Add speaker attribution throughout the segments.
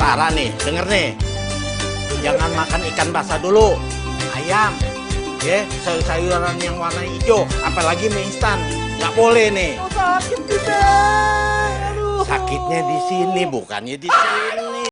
Speaker 1: Sementara nih, denger nih. Jangan makan ikan basah dulu. Ayam. Ya, sayur-sayuran yang warna hijau. Apalagi mie instan. Nggak boleh nih.
Speaker 2: Oh, sakit juga. Aduh.
Speaker 1: Sakitnya di sini, bukannya di sini.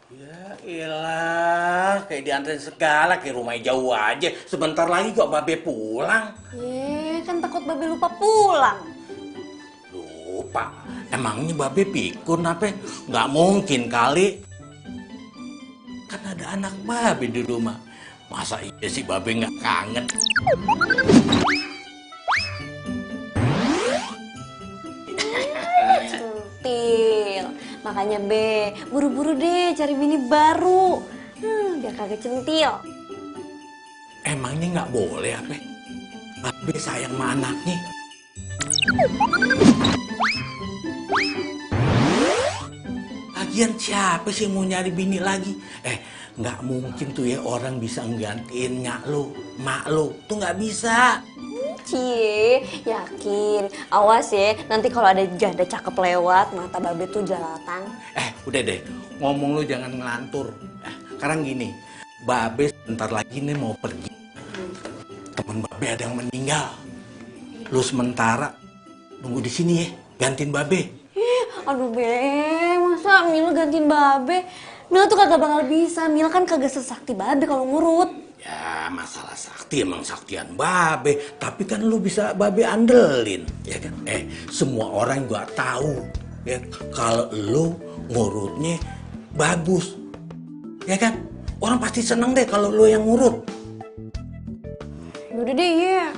Speaker 1: Ya elah, kayak diantarin segala, kayak rumahnya jauh aja. Sebentar lagi kok Babe pulang.
Speaker 3: Kan takut Babe lupa pulang.
Speaker 1: Lupa? Emangnya Babe pikun apa? Nggak mungkin kali. Kan ada anak Babe di rumah. Masa iya sih Babe nggak kangen?
Speaker 3: Centil. Makanya Be, buru-buru deh cari bini baru. Biar kagak centil.
Speaker 1: Emangnya nggak boleh apa? Babe sayang sama anaknya. Lagian siapa sih mau nyari bini lagi? Nggak mungkin tuh ya orang bisa nggantiin nyak lo, mak lo. Tuh nggak bisa.
Speaker 3: Cie, yakin. Awas ya, nanti kalau ada janda cakep lewat, mata Babe tuh jelalatan.
Speaker 1: Udah deh, ngomong lu jangan ngelantur. Sekarang gini, Babe sebentar lagi nih mau pergi. Temen Babe ada yang meninggal. Lu sementara nunggu di sini ya, gantiin Babe.
Speaker 3: Aduh Be, masa Mila gantiin Babe? Mila tuh kagak bakal bisa, Mila kan kagak sesakti Babe kalau ngurut.
Speaker 1: Ya masalah sakti emang saktian Babe, tapi kan lu bisa Babe andelin, ya kan? Semua orang juga tahu ya kalau lu ngurutnya bagus, ya kan? Orang pasti seneng deh kalau lu yang ngurut.
Speaker 3: Udah deh, iya.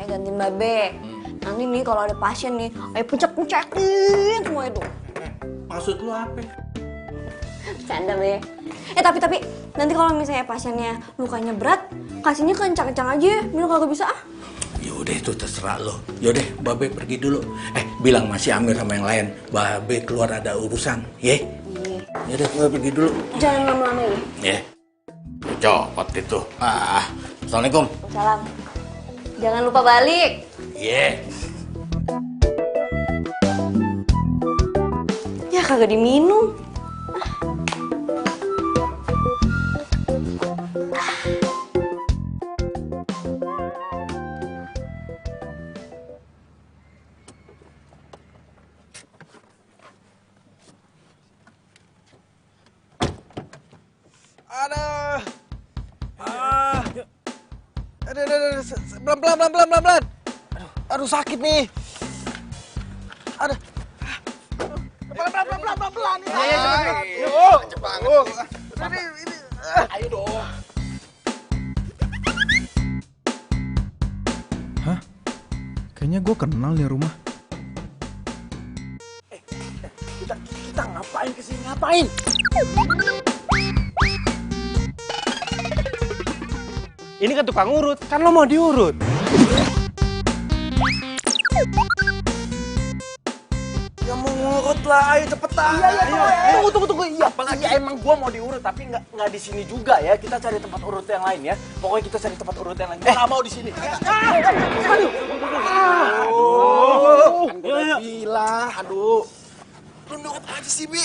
Speaker 3: Gantiin Babe. Nanti nih kalau ada pasien nih, pencet-pencetin semua itu.
Speaker 1: Maksud lu apa?
Speaker 3: Canda Be. Tapi nanti kalau misalnya pasiennya lukanya berat, kasihnya kencang-kencang aja. Mila kagak bisa ah.
Speaker 1: Yaudah itu terserah lo. Yaudah Babe pergi dulu. Bilang masih Amir sama yang lain. Babe keluar ada urusan, ye?
Speaker 3: Iya.
Speaker 1: Yaudah Babe pergi dulu.
Speaker 3: Jangan lama-lama ya.
Speaker 1: Ye. Copot itu. Assalamualaikum.
Speaker 3: Salam. Jangan lupa balik.
Speaker 1: Ye.
Speaker 3: Ya kagak diminum.
Speaker 2: Pelan. Aduh sakit nih. Aduh. Pelan. Iya, cepet banget. Ini. Ayo dong.
Speaker 4: Hah? Kayaknya gue kenal nih rumah.
Speaker 2: Kita ngapain kesini? Ngapain? Ini kan tukang urut, kan lo mau diurut. Ya mau ngurut lah, ayo cepetan. Iya. Tunggu. Iya, apalagi emang gua mau diurut, tapi nggak di sini juga ya. Kita cari tempat urut yang lain ya. Pokoknya kita cari tempat urut yang lain. Gua nggak mau di sini. Aduh. Kan gua bilang, aduh. Lu nurut aja sih, Bi.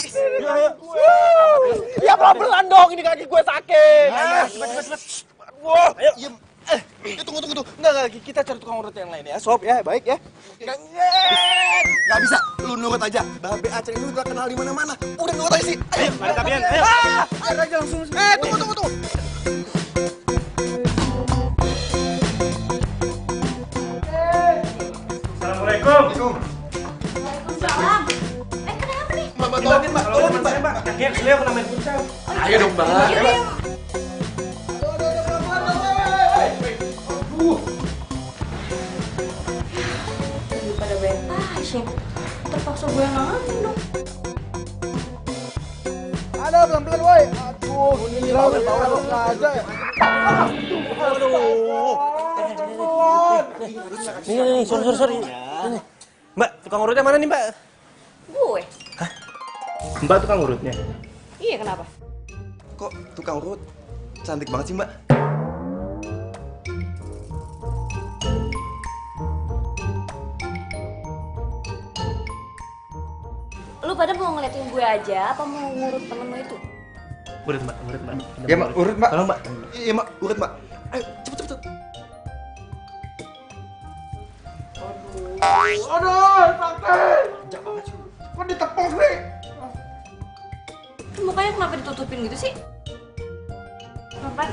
Speaker 2: Ya pelan-pelan dong, ini kaki gue sakit. Cepet. Wah, ayo. Tunggu. Enggak, kita cari tukang urut yang lain ya, Sob ya, baik ya.
Speaker 5: Nggak bisa, lu nurut aja. Babe Aceh ini udah kenal di mana-mana. Udah nurut aja sih. Ayo,
Speaker 2: Ada tapian, ayo. Biar aja langsung.
Speaker 5: tunggu.
Speaker 2: Assalamualaikum.
Speaker 3: Waalaikumsalam. Kenapa nih?
Speaker 5: Mbak, tolongin, Mbak. Tolongin, Mbak.
Speaker 2: Mbak. Kakinya keseliau kena main futsal.
Speaker 5: Ayo dong, Mbak.
Speaker 3: Daripada bayar pasien, terpaksa gue yang nanganin dong.
Speaker 2: Ada pelan-pelan, woi. Aduh, gila udah tahu aja ya. Nih, sorry. Ini. Mbak, tukang urutnya mana nih, Mbak?
Speaker 3: Gue?
Speaker 2: Mbak tukang urutnya.
Speaker 3: Iya, kenapa?
Speaker 5: Kok tukang urut cantik banget sih, Mbak?
Speaker 3: Lu pada mau ngeliatin gue aja, apa mau ngurut temen lu itu?
Speaker 2: Urut, Mbak.
Speaker 5: Ya, Mbak. Urut, Mbak.
Speaker 2: Tolong, Mbak.
Speaker 5: Iya, Mbak. Urut, Mbak. Ayo, cepet.
Speaker 2: Aduh, sakit. Kok ditepok nih?
Speaker 3: Mukanya kenapa ditutupin gitu sih? Kenapa?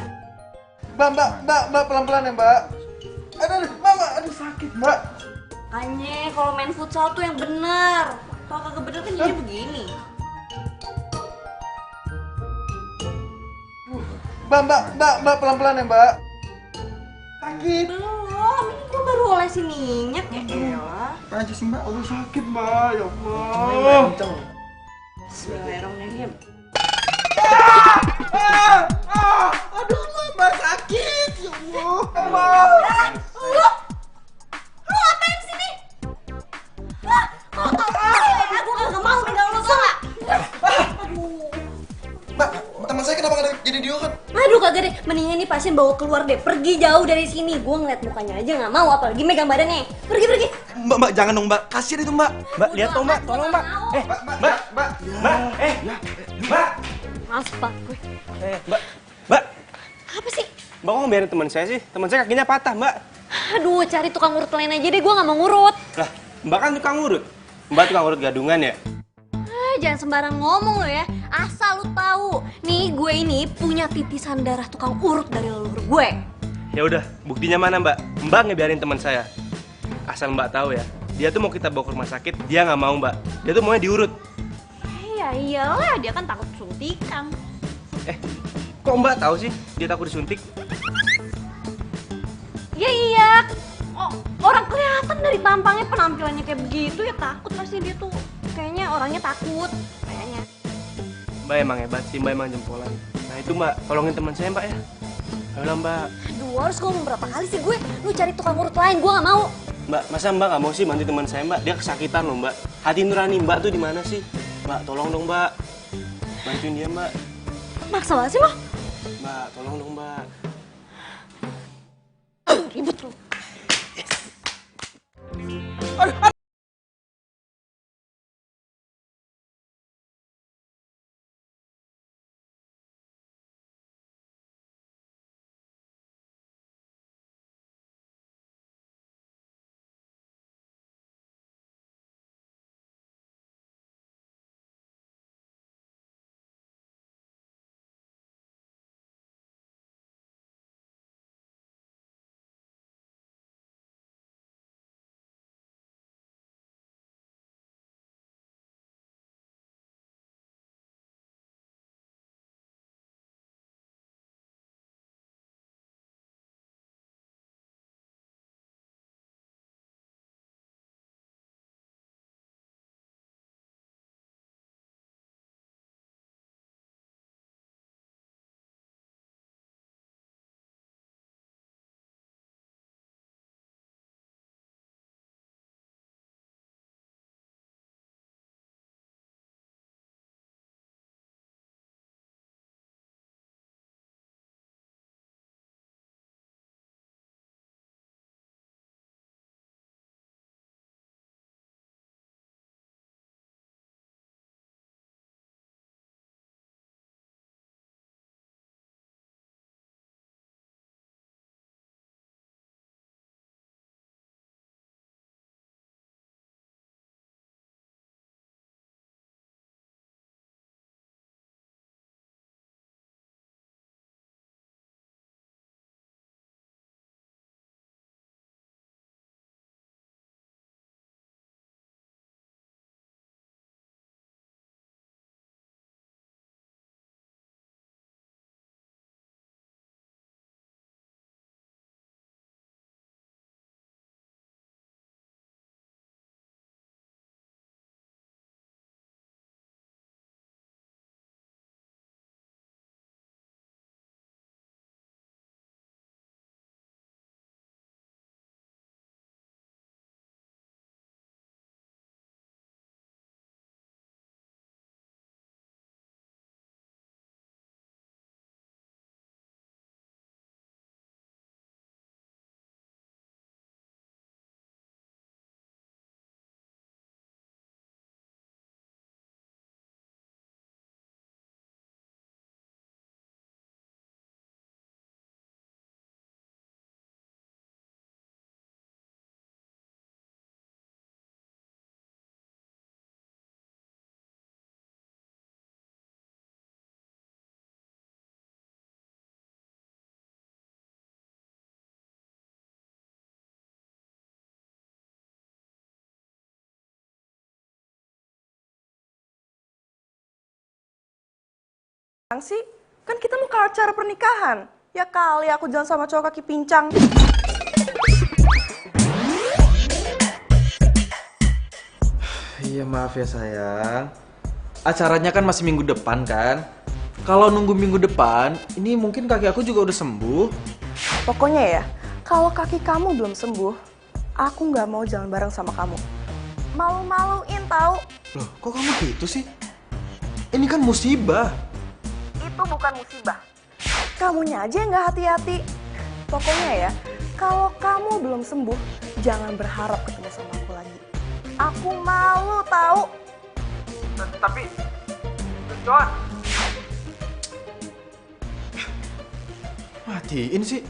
Speaker 2: Mbak, pelan-pelan ya, Mbak. Aduh, sakit, Mbak.
Speaker 3: Makanya kalau main futsal tuh yang bener. Kalau kagak bener kan jadi begini.
Speaker 2: Mbak, pelan-pelan ya, Mbak. Sakit.
Speaker 3: Belum, ini gue baru olesin minyak ya elah.
Speaker 2: Aja sih, Mbak. Aduh, sakit, Mbak. Ya Allah.
Speaker 3: Bismillahirrahmanirrahim.
Speaker 2: Aduh, Mbak sakit. Ya Allah.
Speaker 3: Lu ngapain sini? Aku kagak mau pegang lu, tau gak?
Speaker 5: Mbak, teman saya kenapa nggak jadi diurut?
Speaker 3: Aduh kagak deh, mendingan nih pasien bawa keluar deh. Pergi jauh dari sini. Gue ngeliat mukanya aja gak mau, apalagi megang badannya. Pergi.
Speaker 5: Mbak, jangan dong, Mbak. Kasihan itu, Mbak.
Speaker 2: Mbak, lihat dong, Mbak. Tolong, Mbak. Mbak. Mbak.
Speaker 3: Maaf pak gue.
Speaker 2: Mbak.
Speaker 3: Apa sih?
Speaker 2: Mbak kok ngebiarin teman saya sih? Teman saya kakinya patah, Mbak.
Speaker 3: Aduh, cari tukang urut lain aja deh. Gue gak mau ngurut.
Speaker 2: Lah, Mbak kan tukang urut. Mbak tukang urut gadungan ya?
Speaker 3: Jangan sembarang ngomong lo ya. Asal lu tahu, nih gue ini punya titisan darah tukang urut dari leluhur gue.
Speaker 2: Ya udah, buktinya mana, Mbak? Mbak ngebiarin teman saya. Asal Mbak tahu ya, dia tuh mau kita bawa ke rumah sakit, dia nggak mau, Mbak. Dia tuh maunya diurut.
Speaker 3: Ya iyalah, dia kan takut suntikan.
Speaker 2: Kok Mbak tahu sih dia takut disuntik?
Speaker 3: Ya iya. Oh, orang kelihatan dari tampangnya, penampilannya kayak begitu ya takut pasti dia tuh. Kayaknya orangnya takut. Kayaknya.
Speaker 2: Mbak emang hebat sih, Mbak emang jempolan. Nah itu Mbak, tolongin teman saya, Mbak ya. Ayolah, Mbak.
Speaker 3: Aduh, harus ngomong berapa kali sih gue? Lu cari tukang urut lain, gue gak mau.
Speaker 2: Mbak, masa Mbak nggak mau sih bantu teman saya, Mbak? Dia kesakitan loh, Mbak. Hati nurani Mbak tuh di mana sih? Mbak, tolong dong, Mbak. Bantuin dia, Mbak.
Speaker 3: Maksa banget sih lo.
Speaker 2: Mbak, tolong dong, Mbak.
Speaker 3: Ribet lu.
Speaker 6: sih? Kan kita mau ke acara pernikahan. Ya kali aku jalan sama cowok kaki pincang.
Speaker 4: Iya maaf ya sayang. Acaranya kan masih minggu depan kan? Kalau nunggu minggu depan, ini mungkin kaki aku juga udah sembuh.
Speaker 6: Pokoknya ya, kalau kaki kamu belum sembuh, aku nggak mau jalan bareng sama kamu. Malu-maluin tahu?
Speaker 4: Loh, kok kamu gitu sih? Ini kan musibah.
Speaker 6: Itu bukan musibah. Kamunya aja yang nggak hati-hati. Pokoknya ya, kalau kamu belum sembuh, jangan berharap ketemu sama aku lagi. Aku malu tahu.
Speaker 4: Tapi, Joan. Matiin sih.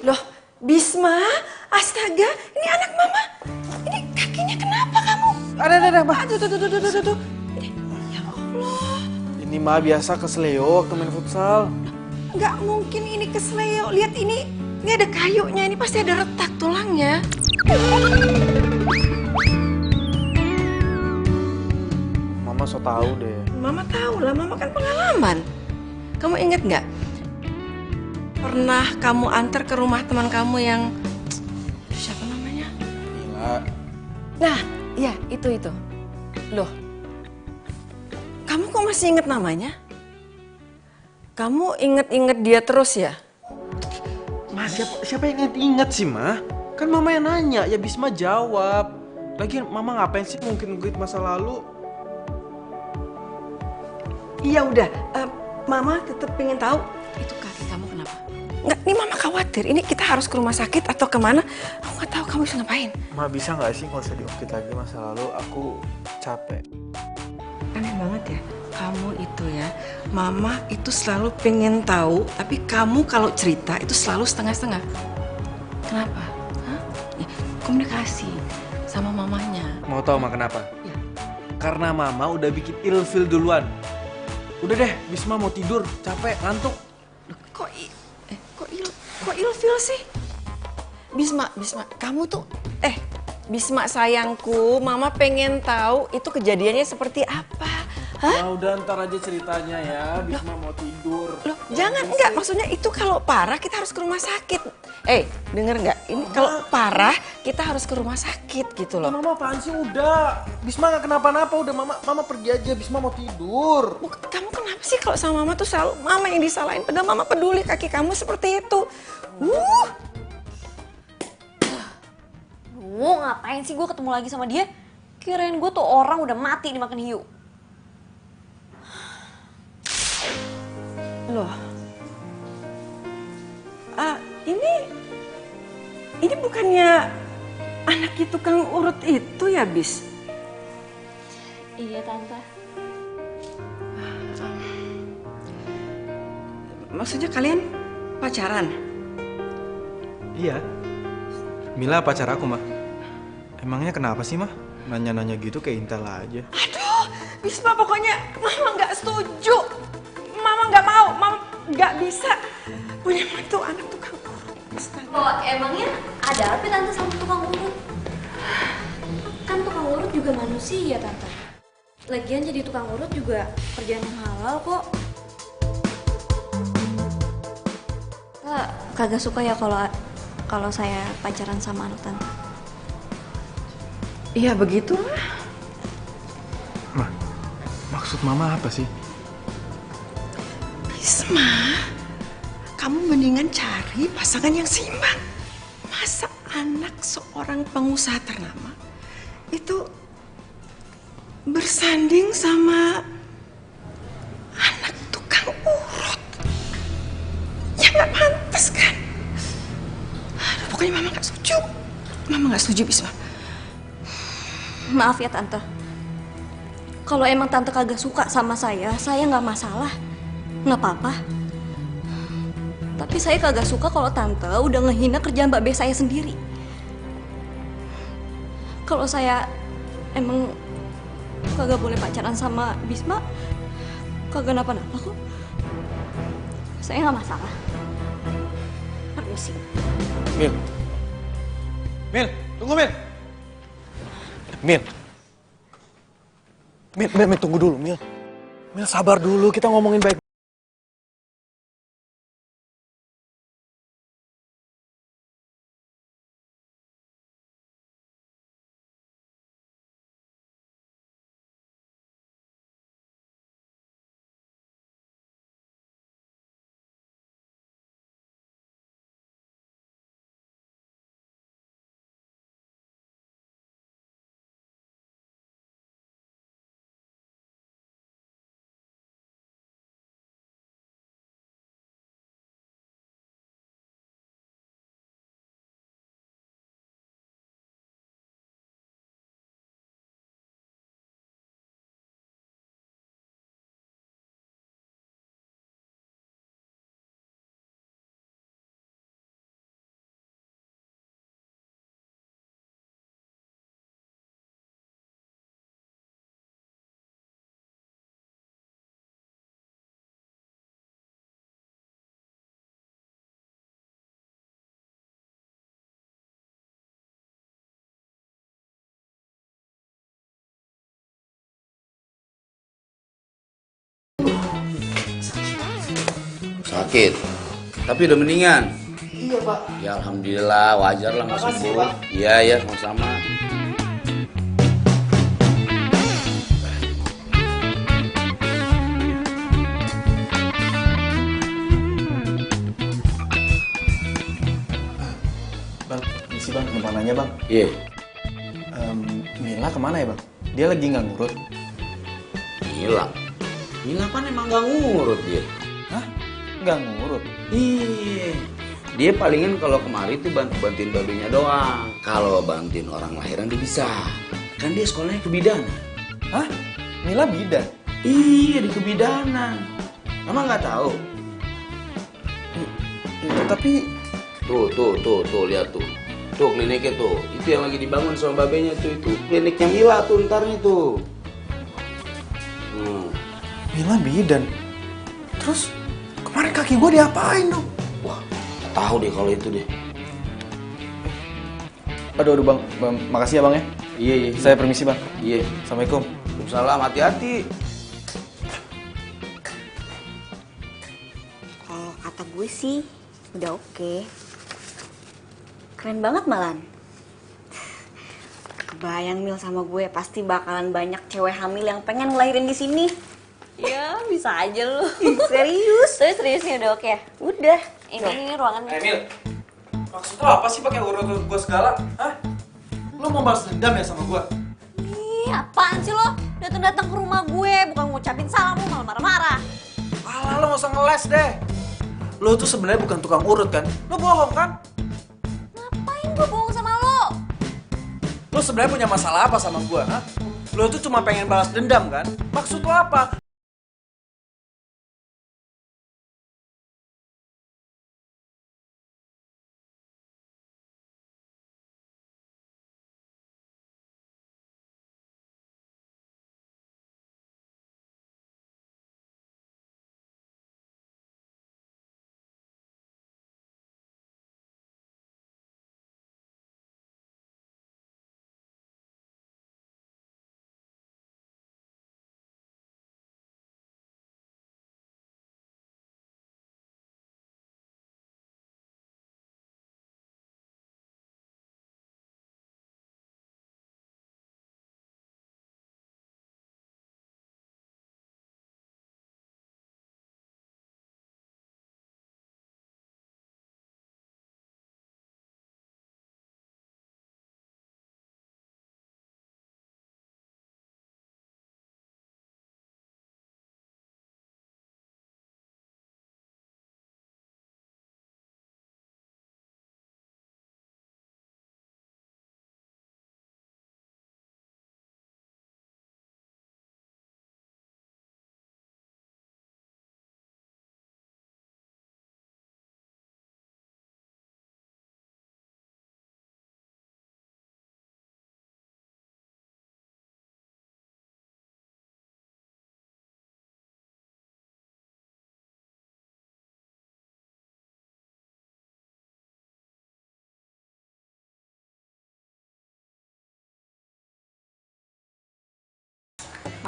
Speaker 6: Loh, Bisma, astaga, ini anak mama. Ini kakinya kenapa kamu?
Speaker 4: Ada, Ma.
Speaker 6: Aduh. Ini, ya Allah.
Speaker 4: Ini mah biasa kesleo waktu main futsal.
Speaker 6: Nggak mungkin ini kesleo. Lihat ini ada kayunya. Ini pasti ada retak tulangnya.
Speaker 4: Mama so tahu deh.
Speaker 6: Mama tahu lah, mama kan pengalaman. Kamu inget nggak? Pernah kamu antar ke rumah teman kamu yang siapa namanya?
Speaker 4: Mila.
Speaker 6: Nah, iya itu. Loh, kamu kok masih inget namanya? Kamu inget-inget dia terus ya?
Speaker 4: Ma, siapa yang inget sih, Ma? Kan Mama yang nanya, ya Bisma jawab. Lagian Mama ngapain sih mungkin masa lalu?
Speaker 6: Iya udah, mama tetap pengen tahu itu kaki kamu kenapa? Nggak, ini mama khawatir. Ini kita harus ke rumah sakit atau kemana? Aku nggak tahu kamu bisa ngapain.
Speaker 4: Ma, bisa nggak sih nggak usah diungkit lagi masa lalu? Aku capek.
Speaker 6: Aneh banget ya, kamu itu ya. Mama itu selalu pengen tahu, tapi kamu kalau cerita itu selalu setengah-setengah. Kenapa? Hah? Ya, komunikasi sama mamanya.
Speaker 4: Mau tahu Ma kenapa?
Speaker 6: Ya.
Speaker 4: Karena Mama udah bikin ilfil duluan. Udah deh, Bisma mau tidur, capek, ngantuk.
Speaker 6: Kok ilfil sih? Bisma, kamu tuh, Bisma sayangku, mama pengen tahu itu kejadiannya seperti apa. Hah?
Speaker 4: Nah, udah ntar aja ceritanya ya, Bisma mau tidur.
Speaker 6: Loh, jangan, enggak, maksudnya itu kalau parah kita harus ke rumah sakit. Denger nggak? Ini kalau parah kita harus ke rumah sakit gitu loh.
Speaker 4: Mama apaan sih udah? Bisma nggak kenapa-napa, udah Mama pergi aja, Bisma mau tidur.
Speaker 6: Kamu kenapa sih kalau sama mama tuh selalu mama yang disalahin, padahal mama peduli kaki kamu seperti itu.
Speaker 3: Ngapain sih gue ketemu lagi sama dia? Kirain gue tuh orang udah mati dimakan hiu.
Speaker 6: Loh, ini bukannya anaknya tukang urut itu ya, Bis?
Speaker 3: Iya, Tante.
Speaker 6: Maksudnya kalian pacaran?
Speaker 4: Iya. Mila pacar aku, Ma. Emangnya kenapa sih, Ma? Nanya-nanya gitu kayak intel aja.
Speaker 6: Aduh, Bisma pokoknya mama nggak setuju. Mama nggak mau, mama nggak bisa punya mantu anak tukang urut. Astaga.
Speaker 3: Oh, emangnya ada apa Tante sama tukang urut? Kan tukang urut juga manusia, Tante. Lagian jadi tukang urut juga kerjaan yang halal kok. Kagak suka ya kalau saya pacaran sama anak Tante.
Speaker 6: Iya begitulah.
Speaker 4: Ma, maksud Mama apa sih?
Speaker 6: Bisma, kamu mendingan cari pasangan yang seimbang. Masa anak seorang pengusaha ternama itu bersanding sama anak tukang urut? Ya nggak pantas kan? Aduh, pokoknya mama nggak setuju. Mama nggak setuju, Bisma.
Speaker 3: Maaf ya Tante. Kalau emang Tante kagak suka sama saya nggak masalah. Nggak apa-apa. Tapi saya kagak suka kalau Tante udah ngehina kerjaan Mbak Be saya sendiri. Kalau saya emang kagak boleh pacaran sama Bisma, kagak napa-napa kok. Saya nggak masalah. Permisi.
Speaker 4: Mil, tunggu Mil. Mil.
Speaker 2: Mil, tunggu dulu, Mil. Mil, sabar dulu, kita ngomongin baik.
Speaker 1: Sakit, tapi udah mendingan. Iya Pak. Ya alhamdulillah, wajar lah nggak sembuh. Iya ya, sama-sama.
Speaker 2: Bang, misi bang, mau nanya bang.
Speaker 1: Iya.
Speaker 2: Mila kemana ya bang? Dia lagi nggak ngurut.
Speaker 1: Mila. Mila kan emang nggak ngurut dia.
Speaker 2: Hah? Nggak ngurut?
Speaker 1: Iya. Dia palingan kalau kemari tuh bantuin babinya doang. Kalau bantuin orang lahiran dia bisa. Kan dia sekolahnya kebidanan.
Speaker 2: Hah? Mila bidan?
Speaker 1: Iya, di kebidanan. Emang nggak tahu?
Speaker 2: Tapi
Speaker 1: Tuh, lihat tuh. Tuh kliniknya tuh. Itu yang lagi dibangun sama babenya tuh itu. Kliniknya Mila tuh ntar nih tuh.
Speaker 2: Mila bidan. Terus kemarin kaki gue diapain dong?
Speaker 1: Wah, nggak tahu deh kalau itu deh.
Speaker 2: Aduh bang, makasih ya bang ya.
Speaker 1: Iya.
Speaker 2: Saya permisi bang.
Speaker 1: Iya.
Speaker 2: Assalamualaikum.
Speaker 1: Waalaikumsalam, hati-hati.
Speaker 3: Kalau kata gue sih udah oke. Keren banget malan. Kebayang Mil sama gue pasti bakalan banyak cewek hamil yang pengen ngelahirin di sini. Ya bisa aja lu. Serius? Tapi seriusnya udah oke ya? Udah. Ini ruangannya.
Speaker 4: Emil, maksud lo apa sih pakai urut-urut gue segala? Hah? Lo mau balas dendam ya sama gue?
Speaker 3: Ih, apaan sih lo? Datang-datang ke rumah gue bukan ngucapin salam, lo malah marah-marah.
Speaker 4: Alah, lo gak usah ngeles deh. Lo tuh sebenarnya bukan tukang urut kan? Lo bohong kan?
Speaker 3: Ngapain gue bohong sama lo?
Speaker 4: Lo sebenarnya punya masalah apa sama gue? Hah? Lo tuh cuma pengen balas dendam kan? Maksud lo apa?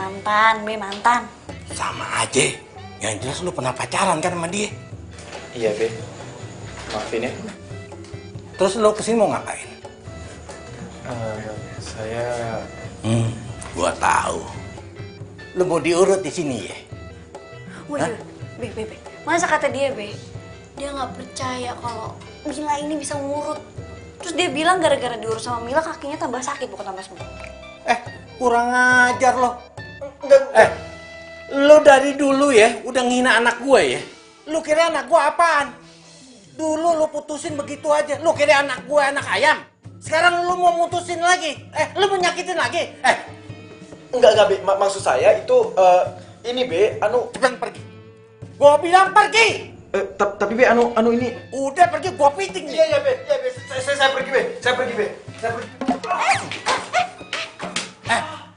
Speaker 3: Mantan, Be, mantan.
Speaker 1: Sama aja. Yang jelas lu pernah pacaran kan sama dia.
Speaker 4: Iya, Be. Maafin ya.
Speaker 1: Terus lu kesini mau ngapain?
Speaker 4: Saya...
Speaker 1: Gua tahu. Lu mau diurut di sini ya?
Speaker 3: Wih, Be. Masa kata dia, Be? Dia nggak percaya kalau Mila ini bisa ngurut. Terus dia bilang gara-gara diurut sama Mila kakinya tambah sakit bukan tambah sembuh.
Speaker 1: Kurang ajar lo. Lu dari dulu ya udah ngina anak gue ya. Lu kira anak gue apaan? Dulu lu putusin begitu aja. Lu kira anak gue anak ayam. Sekarang lu mau mutusin lagi. Lu mau nyakitin lagi.
Speaker 4: Enggak, Be. Maksud saya itu, ini, Be,
Speaker 1: Cepetan pergi. Gua bilang pergi.
Speaker 4: Tapi, Be, ini...
Speaker 1: Udah pergi, gua piting nih.
Speaker 4: Iya, Be. Saya pergi, Be. Saya pergi.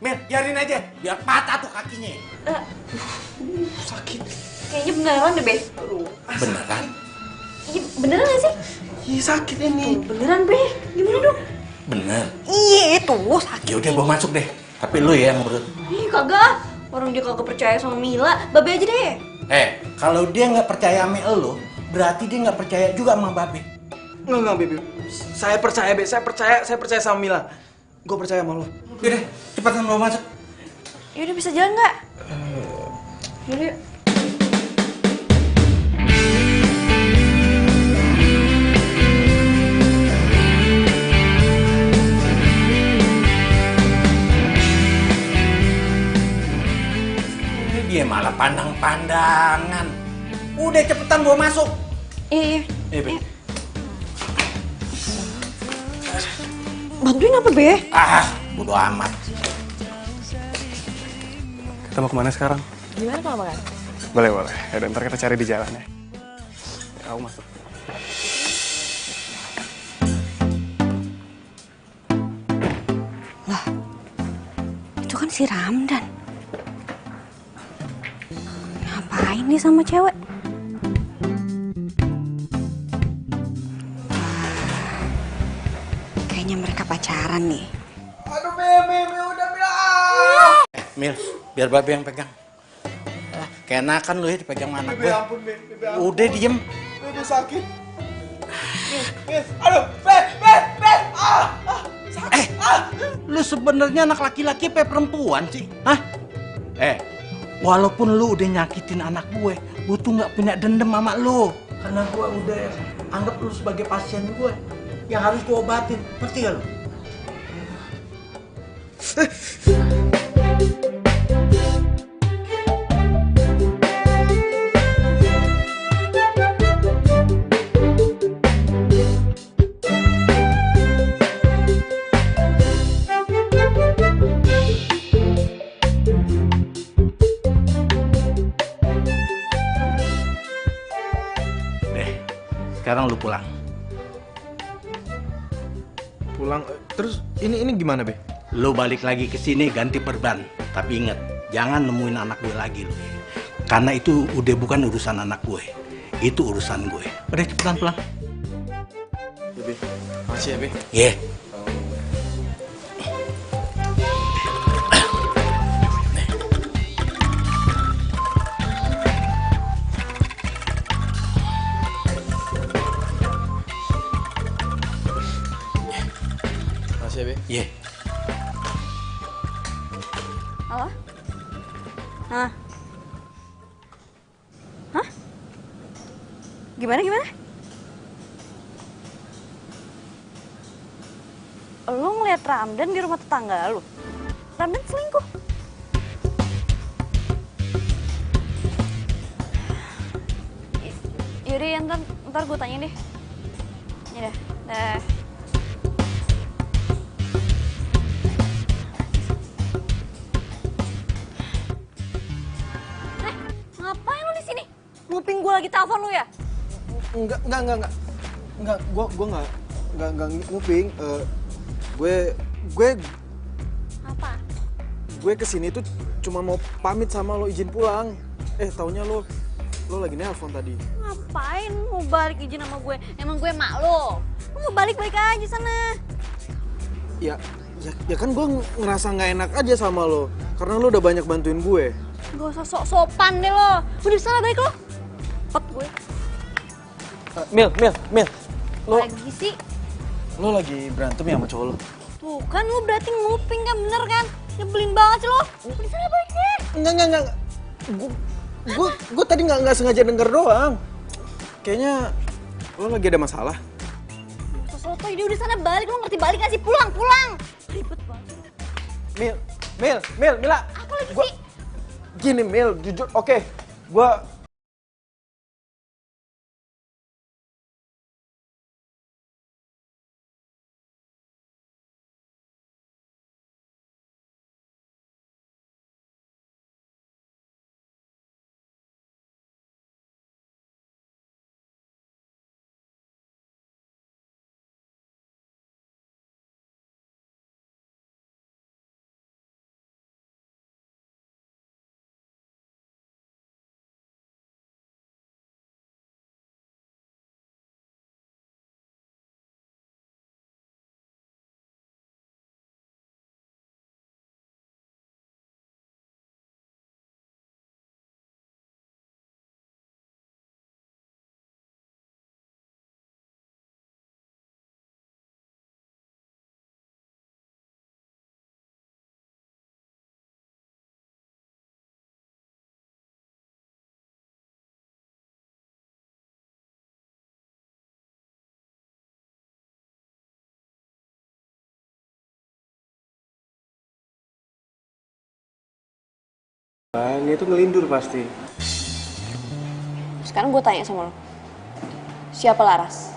Speaker 1: Mir, biarin aja. Biar patah tuh kakinya.
Speaker 4: Sakit.
Speaker 3: Kayaknya beneran deh, Be.
Speaker 1: Beneran?
Speaker 3: Iya, beneran gak sih?
Speaker 4: Iya, sakit ini.
Speaker 3: Beneran, Be. Gimana dong?
Speaker 1: Bener.
Speaker 3: Iya, itu sakit.
Speaker 1: Ya udah gua masuk deh. Tapi lu ya yang ngurut.
Speaker 3: Ih, kagak. Orang dia kagak percaya sama Mila. Babe aja deh.
Speaker 1: Kalau dia nggak percaya sama lu, berarti dia nggak percaya juga sama Babe.
Speaker 4: Enggak, Be. Saya percaya, Be. Saya percaya sama Mila. Gue percaya sama lo.
Speaker 1: Yaudah, cepetan lo masuk.
Speaker 3: Yaudah, bisa jalan nggak? Yaudah, yuk.
Speaker 1: Dia malah pandang-pandangan. Udah cepetan bawa masuk.
Speaker 3: Iya.
Speaker 1: Be.
Speaker 3: Bantuin apa, Be?
Speaker 1: Bodo amat.
Speaker 7: Kita mau kemana sekarang?
Speaker 3: Gimana kalau makan?
Speaker 7: Boleh. Ya, ntar kita cari di jalan ya. Aku masuk.
Speaker 3: Lah, itu kan si Ramdan. Ngapain nih sama cewek? Kayaknya mereka pacaran nih.
Speaker 4: Aduh, Be, udah bilang.
Speaker 1: Mil, biar Babe yang pegang. Keenakan lu ya dipegang sama anak gue.
Speaker 4: Ampun, Be.
Speaker 1: Udah diem.
Speaker 4: Be, sakit. Aduh, Be. Sakit.
Speaker 1: Lu sebenarnya anak laki-laki apa perempuan sih? Hah? Walaupun lu udah nyakitin anak gue tuh nggak punya dendam sama lu. Karena gue udah anggap lu sebagai pasien gue yang harus gue obatin. Ngerti gak lu? Sekarang lu pulang.
Speaker 4: Pulang, terus ini gimana, Be?
Speaker 1: Lu balik lagi ke sini ganti perban. Tapi inget, jangan nemuin anak gue lagi lu. Karena itu udah bukan urusan anak gue. Itu urusan gue. Udah cepetan pulang.
Speaker 4: Ya, Be. Makasih ya, Be.
Speaker 1: Iya.
Speaker 4: Makasih ya, Be.
Speaker 1: Iya.
Speaker 3: Halo? Hah? Hah? Gimana? Lu ngeliat Ramdan di rumah tetangga lu? Ramdan selingkuh? Yaudah ya, ntar gue tanya deh. Ya dah. Ngapain lu di sini? Nguping gue lagi telepon lu ya?
Speaker 4: Enggak. Gue enggak nguping. Gue
Speaker 3: Apa?
Speaker 4: gue kesini tuh cuma mau pamit sama lo, izin pulang. Taunya lo lagi nelpon tadi.
Speaker 3: Ngapain mau balik izin sama gue? Emang gue emak lo? Lu mau balik-balik aja sana.
Speaker 4: Ya, Ya kan gue ngerasa nggak enak aja sama lo, karena lo udah banyak bantuin gue.
Speaker 3: Gak usah sok-sopan deh lo. Udah sana balik lo. Cepet gue.
Speaker 2: Mil. Lo
Speaker 3: Lagi sih.
Speaker 2: lo lagi berantem ya sama cowok lo?
Speaker 3: Tuh kan lo berarti nguping kan, bener kan? Nyebelin banget sih lo. Udah sana balik deh.
Speaker 4: Enggak. Gue tadi nggak sengaja denger doang. Kayaknya lo lagi ada masalah.
Speaker 3: Soto, udah sana balik. Lo ngerti balik gak sih? Pulang. Ribet banget.
Speaker 2: Mila.
Speaker 3: Apa lagi sih?
Speaker 2: Gini Mil, jujur, oke. Gua ini tuh ngelindur pasti.
Speaker 3: Sekarang gue tanya sama lo. Siapa Laras?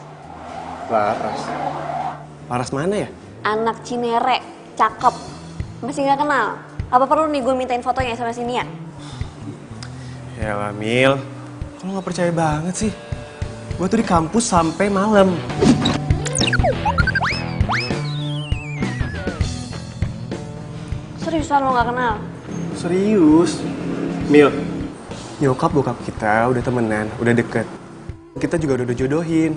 Speaker 5: Laras mana ya?
Speaker 3: Anak Cinere, cakep. Masih gak kenal? Apa perlu nih gue mintain fotonya sama si Nia?
Speaker 5: Yalah Mil, kok lo gak percaya banget sih? Gue tuh di kampus sampai malam.
Speaker 3: Seriusan lo gak kenal?
Speaker 5: Serius? Mil, nyokap bokap kita udah temenan, udah deket. Kita juga udah jodohin.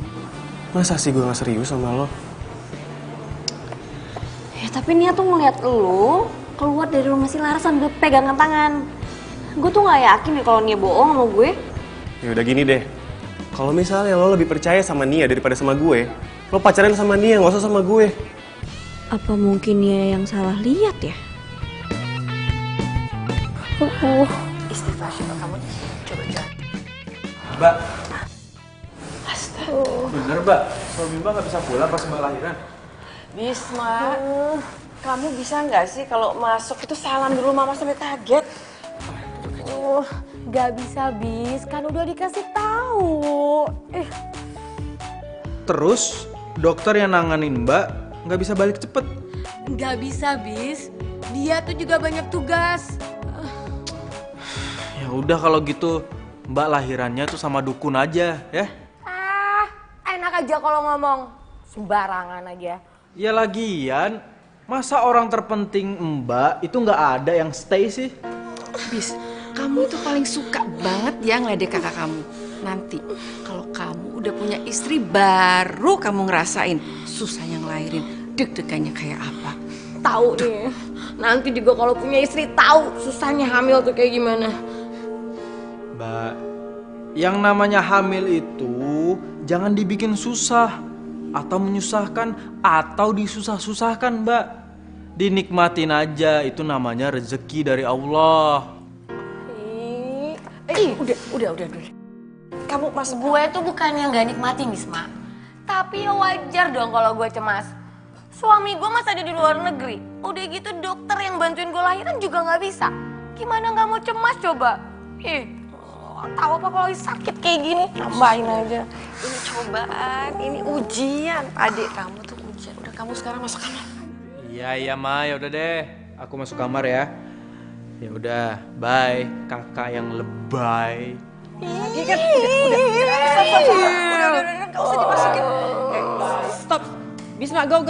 Speaker 5: Masa sih gue gak serius sama lo?
Speaker 3: Ya tapi Nia tuh ngeliat lo keluar dari rumah si Laras sambil pegangan tangan. Gue tuh gak yakin deh kalau Nia bohong sama gue.
Speaker 5: Ya udah gini deh. Kalau misalnya lo lebih percaya sama Nia daripada sama gue, lo pacaran sama Nia, gak usah sama gue.
Speaker 3: Apa mungkin Nia yang salah lihat ya?
Speaker 6: Istighfar coba kamu coba jangan.
Speaker 4: Mbak,
Speaker 6: Astaga.
Speaker 4: bener Mbak, suami Mbak nggak bisa pulang pas Mbak lahiran.
Speaker 6: Bisma, kamu bisa nggak sih kalau masuk itu salam dulu, mama sampai kaget.
Speaker 8: Gak bisa bis, kan udah dikasih tahu.
Speaker 4: Terus dokter yang nanganin Mbak nggak bisa balik cepet.
Speaker 8: Gak bisa bis, dia tuh juga banyak tugas.
Speaker 4: Ya udah kalau gitu Mbak lahirannya tuh sama dukun aja ya.
Speaker 8: Enak aja kalau ngomong, sembarangan aja.
Speaker 4: Ya lagian masa orang terpenting Mbak itu nggak ada yang stay sih?
Speaker 6: Bis, kamu itu paling suka banget ya ngeledek kakak kamu. Nanti kalau kamu udah punya istri baru kamu ngerasain susahnya ngelahirin, deg-degannya kayak apa.
Speaker 8: Tahu nih, nanti juga kalau punya istri tahu susahnya hamil tuh kayak gimana.
Speaker 4: Mbak, yang namanya hamil itu jangan dibikin susah atau menyusahkan atau disusah-susahkan Mbak. Dinikmatin aja, itu namanya rezeki dari Allah.
Speaker 6: Udah. Kamu masuk.
Speaker 8: Gue tuh bukannya nggak nikmatin Bisma, tapi ya wajar dong kalau gue cemas. Suami gue masih ada di luar negeri, udah gitu dokter yang bantuin gue lahiran juga nggak bisa. Gimana nggak mau cemas coba? Tahu apa kalau sakit kayak gini, tambahin aja.
Speaker 6: Ini cobaan, ini ujian. Adik kamu tuh ujian. Udah kamu sekarang masuk kamar.
Speaker 4: Iya Ma, ya udah deh. Aku masuk kamar ya. Ya udah, bye kakak yang lebay.
Speaker 6: Lagi kan udah. Gak usah dimasukin.
Speaker 8: Stop, Bisma, go.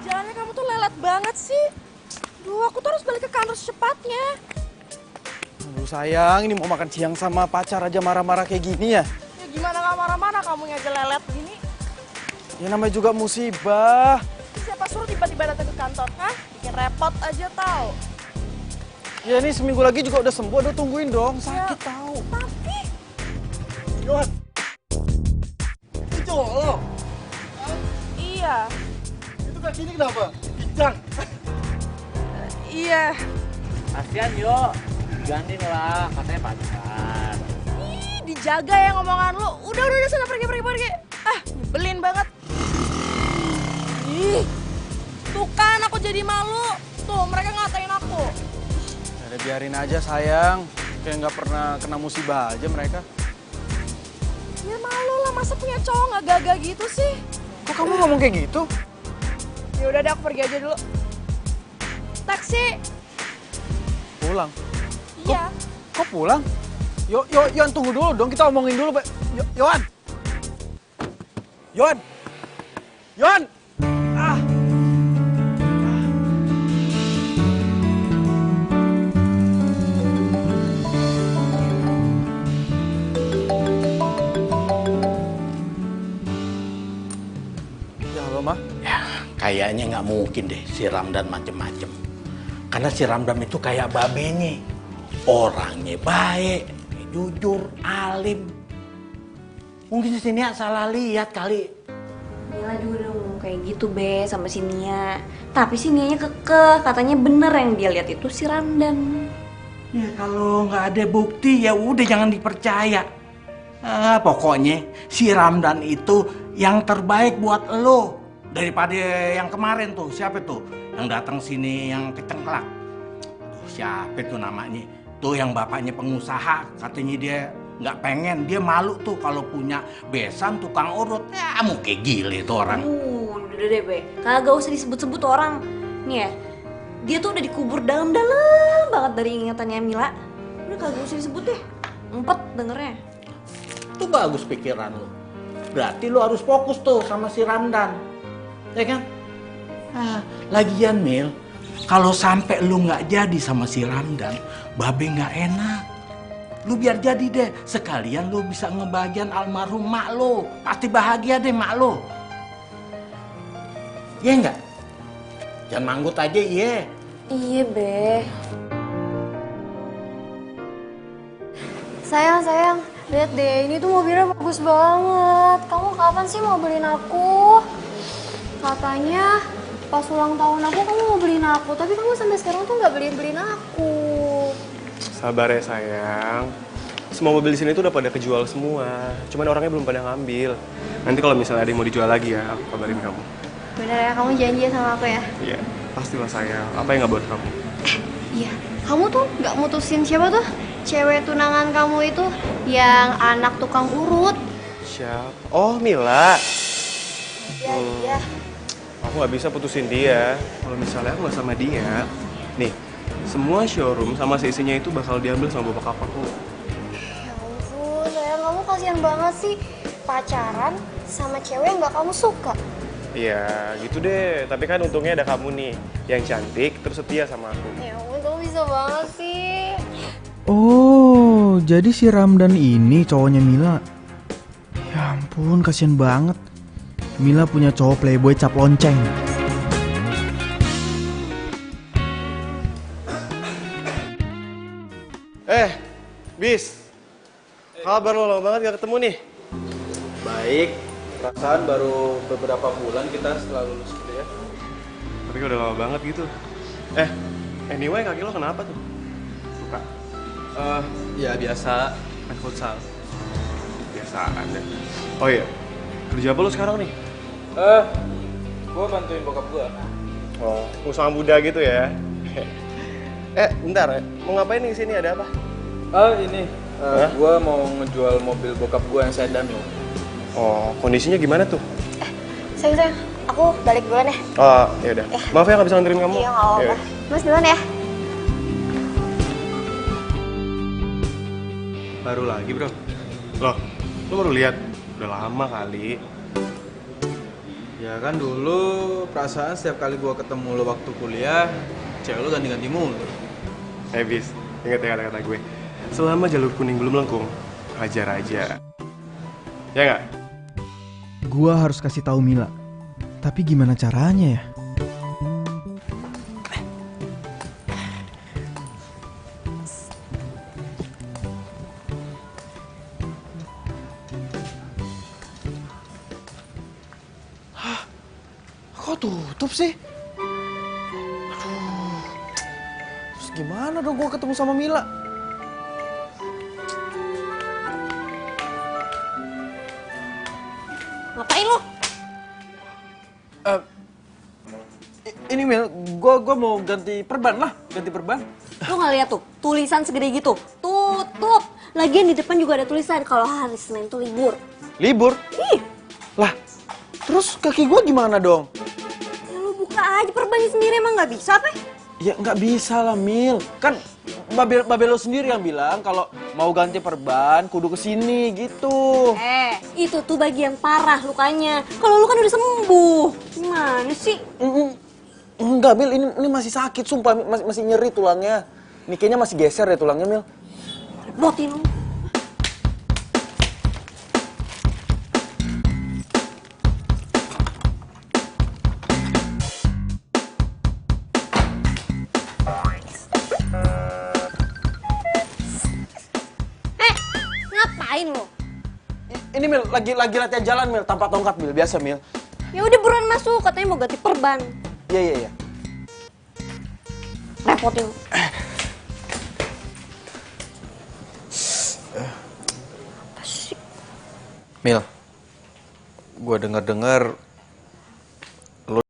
Speaker 6: Jalannya kamu tuh lelet banget sih. Duh, aku tuh harus balik ke kantor secepatnya.
Speaker 5: Lo
Speaker 2: sayang, ini mau makan siang sama pacar aja marah-marah kayak gini ya?
Speaker 9: Ya gimana gak marah-marah kamu aja lelet gini?
Speaker 2: Ya namanya juga musibah.
Speaker 9: Siapa suruh tiba-tiba datang ke kantor, hah? Bikin repot aja tau.
Speaker 2: Ya ini seminggu lagi juga udah sembuh, udah tungguin dong. Sakit
Speaker 9: Ya,
Speaker 2: tahu.
Speaker 9: Tapi...
Speaker 2: Yohan, itu cowok lo?
Speaker 9: Iya.
Speaker 2: Itu kaki ini kenapa? Pincang.
Speaker 9: Iya.
Speaker 10: Kasian yo, gantiin lah, katanya pacar.
Speaker 9: Ih, dijaga ya ngomongan lu. Udah sana pergi. Ah, nyebelin banget. Ih, tuh kan aku jadi malu. Tuh, mereka ngatain aku.
Speaker 2: Udah biarin aja sayang. Kayak nggak pernah kena musibah aja mereka.
Speaker 9: Ya malu lah, masa punya cowok nggak gagah gitu sih?
Speaker 2: Kok kamu ngomong kayak gitu?
Speaker 9: Ya udah deh, aku pergi aja dulu. Taksi.
Speaker 2: Pulang.
Speaker 9: Iya.
Speaker 2: Kok pulang? Yohan tunggu dulu dong, kita omongin dulu. Yohan! Ah! Ya halo, Ma.
Speaker 1: Ya, kayaknya nggak mungkin deh si Ramdan macem-macem. Karena si Ramdan itu kayak babenya. Orangnya baik, jujur, alim. Mungkin si Nia salah lihat kali.
Speaker 3: Mila juga udah ngomong kayak gitu be sama si Nia. Tapi si Nianya kekeh, katanya bener yang dia lihat itu si Ramdan.
Speaker 1: Ya kalau nggak ada bukti ya udah jangan dipercaya. Pokoknya si Ramdan itu yang terbaik buat lo daripada yang kemarin tuh. Siapa tuh yang datang sini yang kecengklak? Siapa tuh namanya? Tuh yang bapaknya pengusaha, katanya dia nggak pengen, dia malu tuh kalau punya besan tukang urut. Ya mau kayak gile tuh orang.
Speaker 3: Udah deh be, kagak usah disebut-sebut orang. Nih ya, dia tuh udah dikubur dalam-dalam banget dari ingatannya Mila. Udah kagak usah disebut deh, empet dengernya.
Speaker 1: Itu bagus pikiran lo. Berarti lo harus fokus tuh sama si Ramdan, ya kan? Lagian Mil, kalau sampai lo nggak jadi sama si Ramdan, Babe nggak enak. Lu biar jadi deh, sekalian lu bisa ngebagian almarhum mak lu. Pasti bahagia deh mak lu. Iya enggak? Jangan manggut aja, iya.
Speaker 8: Iya, Be. Sayang, lihat deh, ini tuh mobilnya bagus banget. Kamu kapan sih mau beliin aku? Katanya pas ulang tahun aku kamu mau beliin aku, tapi kamu sampai sekarang tuh nggak beliin aku.
Speaker 5: Sabar ya sayang. Semua mobil di sini tuh udah pada kejual semua. Cuman orangnya belum pada ngambil. Nanti kalau misalnya ada yang mau dijual lagi ya, aku kabarin kamu.
Speaker 8: Bener ya, kamu janji sama aku ya?
Speaker 5: Iya, pastilah sayang. Apa yang nggak buat kamu?
Speaker 8: Iya, kamu tuh nggak mutusin siapa tuh? Cewek tunangan kamu itu yang anak tukang urut.
Speaker 5: Siapa? Oh, Mila.
Speaker 8: Iya.
Speaker 5: Aku nggak bisa putusin dia. Kalau misalnya aku nggak sama dia, nih, semua showroom sama seisinya itu bakal diambil sama bapak aku.
Speaker 8: Ya ampun, sayang, kamu kasihan banget sih. Pacaran sama cewek yang nggak kamu suka.
Speaker 5: Iya, gitu deh. Tapi kan untungnya ada kamu nih, yang cantik terus setia sama aku.
Speaker 8: Ya ampun, kamu bisa banget sih.
Speaker 4: Oh, jadi si Ramdan ini cowoknya Mila. Ya ampun, kasihan banget. Mila punya cowok playboy cap lonceng.
Speaker 5: Bis, kabar lo lama banget gak ketemu nih?
Speaker 4: Baik, perasaan baru beberapa bulan kita setelah lulus kuliah.
Speaker 5: Tapi udah lama banget gitu. Anyway, kaki lo kenapa tuh? Suka?
Speaker 4: Ya biasa, main futsal.
Speaker 5: Biasaan deh. Oh iya, kerja apa lo sekarang nih?
Speaker 4: Gue bantuin bokap gue.
Speaker 5: Oh, usaha muda gitu ya? Bentar ya, mau ngapain nih kesini, ada apa?
Speaker 4: Gue mau ngejual mobil bokap gue yang sedan lo.
Speaker 5: Oh, kondisinya gimana tuh?
Speaker 8: Sayang, aku balik duluan ya.
Speaker 5: Oh, yaudah. Maaf ya nggak bisa nganterin kamu.
Speaker 8: Iya, nggak apa-apa. Mas duluan ya.
Speaker 4: Baru lagi bro.
Speaker 5: Loh, lo baru lihat? Udah lama kali.
Speaker 4: Ya kan dulu perasaan setiap kali gue ketemu lo waktu kuliah, cewek lo ganti-ganti mulu.
Speaker 5: Bis, inget ya kata-kata gue. Selama jalur kuning belum lengkung, hajar aja. Ya nggak?
Speaker 11: Gua harus kasih tahu Mila. Tapi gimana caranya ya?
Speaker 4: Kok tutup sih? Aduh. Terus gimana dong gue ketemu sama Mila?
Speaker 3: Ngapain lo?
Speaker 4: Ini Mil, gue mau ganti perban lah, ganti perban.
Speaker 3: Lo nggak lihat tuh tulisan segede gitu? Tutup. Lagian di depan juga ada tulisan kalau hari Senin tuh libur.
Speaker 4: Libur?
Speaker 3: Ih,
Speaker 4: Lah, terus kaki gue gimana dong?
Speaker 3: ya lo buka aja perbannya sendiri, emang nggak bisa apa?
Speaker 4: Ya nggak bisa lah Mil, kan Babe lo sendiri yang bilang kalau mau ganti perban kudu kesini gitu.
Speaker 3: Itu tuh bagian parah lukanya. Kalau lu kan udah sembuh. Gimana sih?
Speaker 4: Enggak Mil, ini masih sakit, sumpah masih nyeri tulangnya. Ini kayaknya masih geser ya tulangnya Mil.
Speaker 3: Botin lu. Ngapain lo?
Speaker 4: Ini Mil, lagi latihan jalan Mil, tanpa tongkat Mil, biasa Mil.
Speaker 3: Ya udah buruan masuk, katanya mau ganti perban.
Speaker 4: Iya.
Speaker 3: Repotin lu. Apa sih?
Speaker 4: Mil, gue dengar lo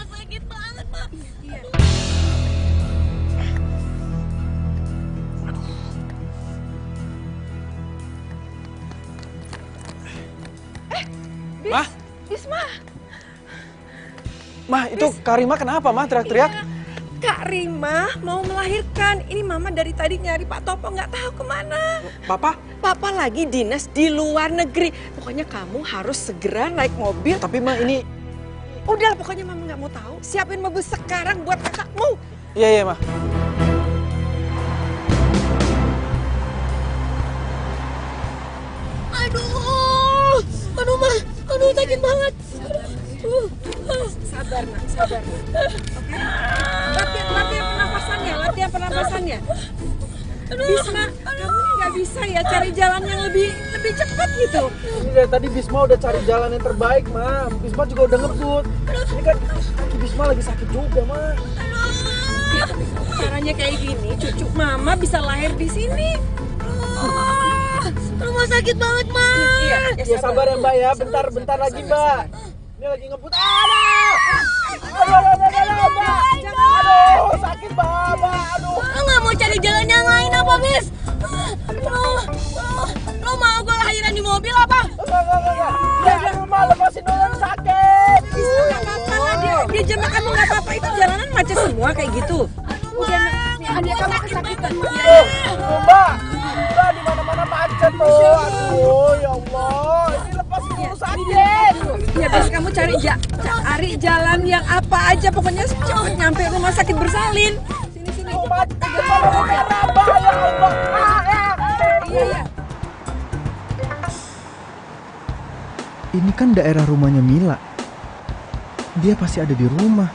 Speaker 3: Sakit banget, Mak.
Speaker 4: Mah?
Speaker 6: Bisma.
Speaker 4: Mah, itu Kak Rima kenapa Mah teriak-teriak?
Speaker 6: Kak Rima mau melahirkan. Ini Mama dari tadi nyari Pak Topo nggak tahu kemana.
Speaker 4: Papa?
Speaker 6: Papa lagi dinas di luar negeri. Pokoknya kamu harus segera naik mobil.
Speaker 4: Tapi Mah ini...
Speaker 6: Udah, pokoknya Mama nggak mau tahu. Siapin mobil sekarang buat kakakmu.
Speaker 4: Iya Mah.
Speaker 3: Aduh, Mah. Aduh, sakit banget.
Speaker 6: Sabar, Nak, sabar. Oke? Latihan pernapasannya. Bisma, kamu ini nggak bisa ya cari jalan yang lebih cepat gitu.
Speaker 4: Ini dari tadi Bisma udah cari jalan yang terbaik, Ma. Bisma juga udah ngebut. Ini kan kaki Bisma lagi sakit juga, Ma.
Speaker 6: Caranya kayak gini, cucu Mama bisa lahir di sini.
Speaker 9: Rumah sakit banget, Ma.
Speaker 2: Ya sabar ya Mbak ya, bentar lagi Mbak. Ini lagi ngebut. Aduh, Mbak. Aduh, sakit Mbak. Aduh.
Speaker 9: Lo nggak mau cari jalan yang lain apa, Bis? Lo mau gue lahiran di mobil apa?
Speaker 2: Enggak. Ya, aduh Mbak, lepasin dulu, sakit.
Speaker 6: Nggak apa-apa lah, dia jam kamu nggak apa-apa. Itu jalanan macet semua kayak gitu. Udah, dia kamu kesakitan.
Speaker 2: Mbak, di mana-mana macet tuh. Aduh, ya Allah. Ini lepasin dulu, sakit.
Speaker 6: Ya, terus kamu cari jalan yang apa aja. Pokoknya cepet nyampe rumah sakit bersalin. Sini.
Speaker 2: Macet, ya Allah.
Speaker 6: Iya.
Speaker 11: Ini kan daerah rumahnya Mila. Dia pasti ada di rumah.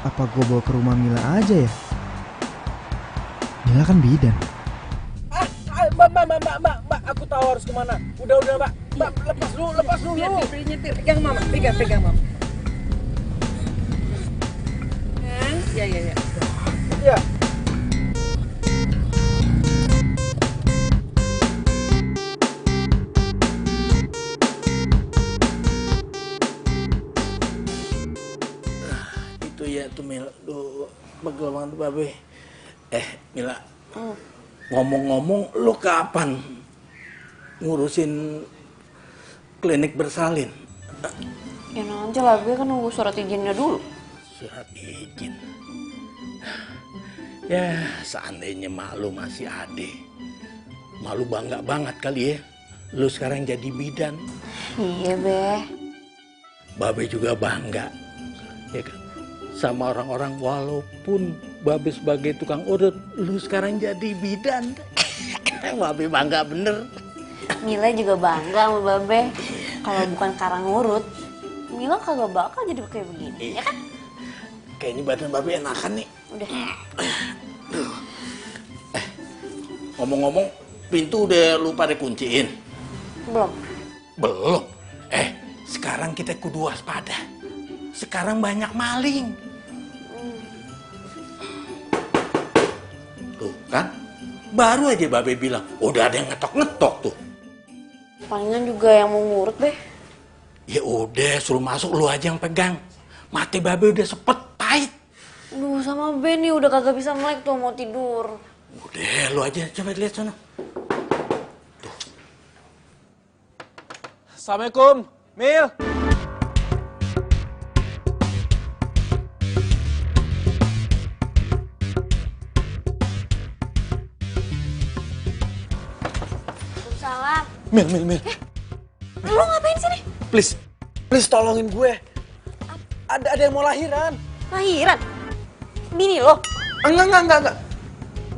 Speaker 11: Apa gue bawa ke rumah Mila aja ya? Mila kan bidan.
Speaker 2: Mbak, aku tahu harus kemana. Udah, Mbak. Mbak, lepas dulu.
Speaker 6: Biar nyetir. Pegang Mama, pegang Mama. Ya.
Speaker 2: Ya.
Speaker 1: Itu ya tuh Mila, pegel banget Babe. Mila, ngomong-ngomong lu kapan ngurusin klinik bersalin?
Speaker 8: Ya nanti lah, gue kan nunggu surat izinnya dulu.
Speaker 1: Surat izin. Ya, seandainya mak lu masih ada. Mak lu bangga banget kali ya. Lu sekarang jadi bidan.
Speaker 8: Iya, Be.
Speaker 1: Babe juga bangga. Ya kan? Sama orang-orang walaupun Babe sebagai tukang urut, lu sekarang jadi bidan. Babe bangga bener.
Speaker 8: Mila juga bangga sama Babe. Kalau bukan karang urut, Mila kagak bakal jadi kayak begini, ya kan?
Speaker 1: Kayaknya badan Babe enakan nih.
Speaker 8: Udah.
Speaker 1: Ngomong-ngomong, pintu udah lu pada kunciin? Belum. Sekarang kita kudu waspada. Sekarang banyak maling. Tuh kan, baru aja Babe bilang, udah ada yang ngetok-ngetok tuh.
Speaker 8: Palingan juga yang mau ngurut, Be.
Speaker 1: Ya udah, suruh masuk, lu aja yang pegang. Mati Babe udah sepet, pahit.
Speaker 8: Duh, sama Ben nih udah kagak bisa melek tuh, mau tidur.
Speaker 1: Udah, lu aja coba lihat sana. Tuh.
Speaker 2: Assalamualaikum, Mil.
Speaker 8: Salam.
Speaker 2: Mil.
Speaker 8: Lu ngapain sini?
Speaker 2: Please tolongin gue. Ada yang mau lahiran.
Speaker 8: Lahiran? Bini lo?
Speaker 2: Enggak.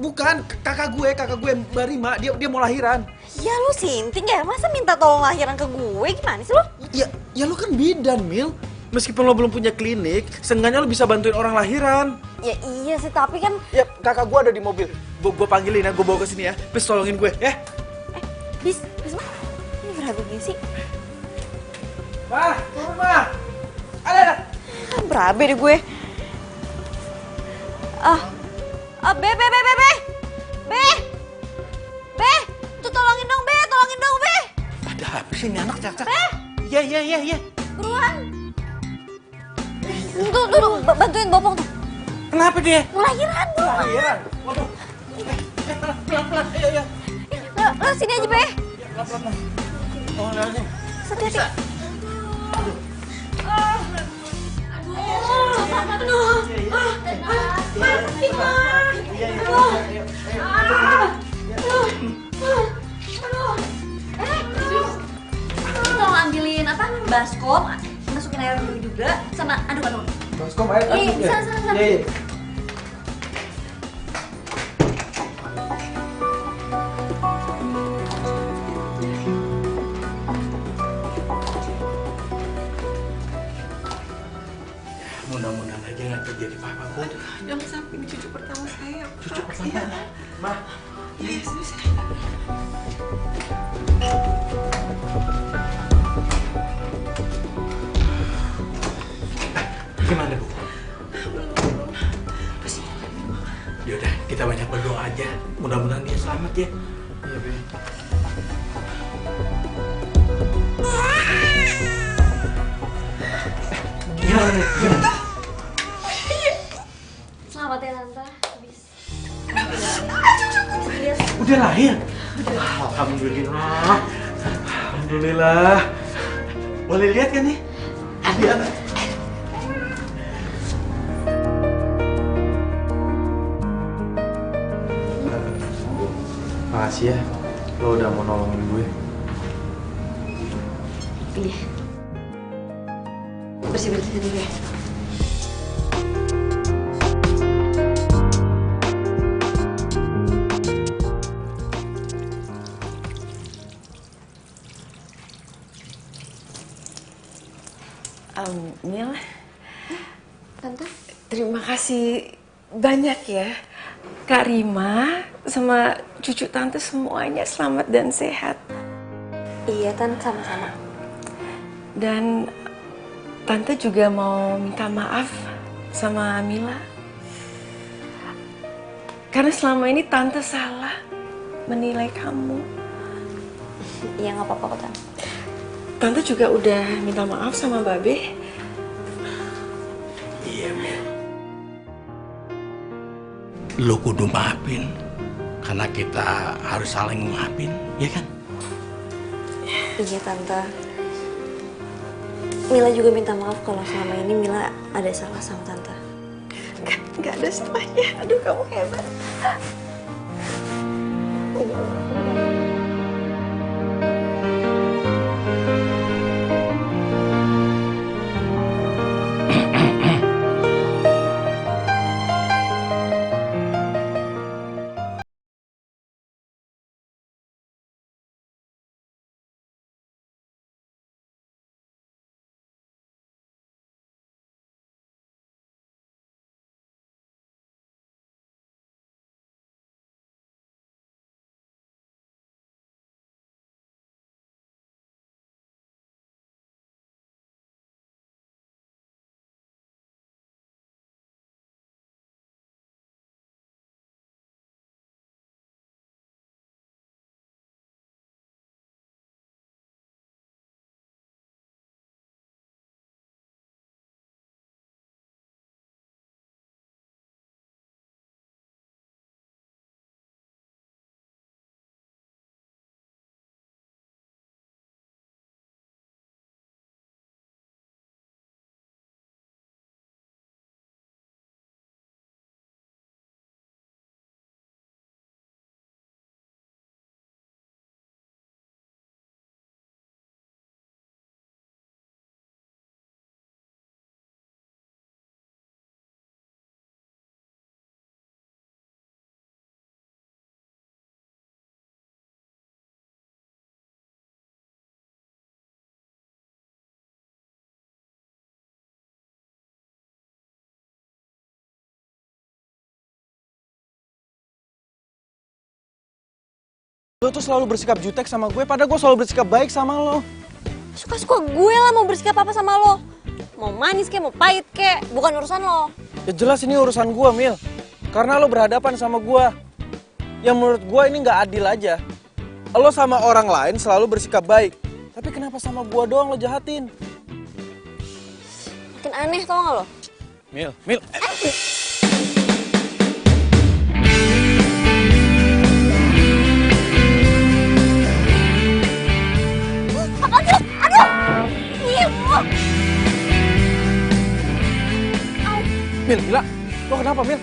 Speaker 2: Bukan, kakak gue Mbak Rima, dia mau lahiran.
Speaker 8: Ya lu sinting ya, masa minta tolong lahiran ke gue? Gimana sih lo?
Speaker 2: Ya lo kan bidan, Mil. Meskipun lo belum punya klinik, seenggaknya lo bisa bantuin orang lahiran.
Speaker 8: Ya iya sih, tapi kan...
Speaker 2: Ya, kakak gue ada di mobil. Gue panggilin ya, gue bawa ke sini ya. Please tolongin gue, ya.
Speaker 8: Bis, ini berapa begini sih?
Speaker 2: Ma, turun Ma. Ada.
Speaker 8: Berabe deh gue. Be. Tuh tolongin dong, Be.
Speaker 1: Ada apa sih ini anak cak-cak? Iya.
Speaker 8: Buruan. Tuh, bantuin bopong tuh.
Speaker 1: Kenapa dia?
Speaker 8: Mau lahiran.
Speaker 2: Waduh.
Speaker 1: Pelan-pelan, ayo.
Speaker 8: Lo sini aja, Be.
Speaker 1: Pelan-pelan. Oh, lihat.
Speaker 8: Hati-hati. Tolong ambilin apa? Baskom, masukin air dulu juga, sama aduk.
Speaker 2: Baskom air aduk.
Speaker 8: Iya, bisa.
Speaker 2: Iya.
Speaker 1: Mudah-mudahan aja nggak terjadi apa-apa, Bu.
Speaker 6: Jangan sampai ini cucu pertama saya.
Speaker 1: Cucu pertama? Ma.
Speaker 6: Iya, sini.
Speaker 1: Gimana, Bu? Yaudah, kita banyak berdoa aja. Mudah-mudahan dia selamat ya.
Speaker 4: Iya, Be. gimana nih? Gimana?
Speaker 3: Selamat ya Tante. Habis.
Speaker 4: Udah lahir? Alhamdulillah. Alhamdulillah. Boleh lihat kan nih? Lihat. Makasih ya, lo udah mau nolongin gue.
Speaker 3: Iya. Bersih-bersih dulu ya.
Speaker 6: Mil,
Speaker 3: Tante?
Speaker 6: terima kasih banyak ya. Kak Rima sama cucu Tante semuanya selamat dan sehat.
Speaker 3: Iya, Tante, sama-sama.
Speaker 6: Dan Tante juga mau minta maaf sama Mila. Karena selama ini Tante salah menilai kamu.
Speaker 3: Iya, nggak apa-apa kok, Tante.
Speaker 6: Tante juga udah minta maaf sama Babe.
Speaker 1: Iya, Mil. Lo kudu maafin. Karena kita harus saling maafin, ya kan?
Speaker 3: Iya, Tante. Mila juga minta maaf kalau selama ini Mila ada salah sama Tante.
Speaker 6: Gak ada salahnya. Aduh, kamu hebat.
Speaker 2: Lo tuh selalu bersikap jutek sama gue, padahal gue selalu bersikap baik sama lo.
Speaker 3: Suka-suka gue lah mau bersikap apa sama lo. Mau manis kek, mau pahit kek, bukan urusan lo.
Speaker 2: Ya jelas ini urusan gue, Mil. Karena lo berhadapan sama gue. Yang menurut gue ini nggak adil aja. Lo sama orang lain selalu bersikap baik. Tapi kenapa sama gue doang lo jahatin?
Speaker 3: Makin aneh tau gak lo?
Speaker 2: Mil. Mil, Mila, lo kenapa, Mil?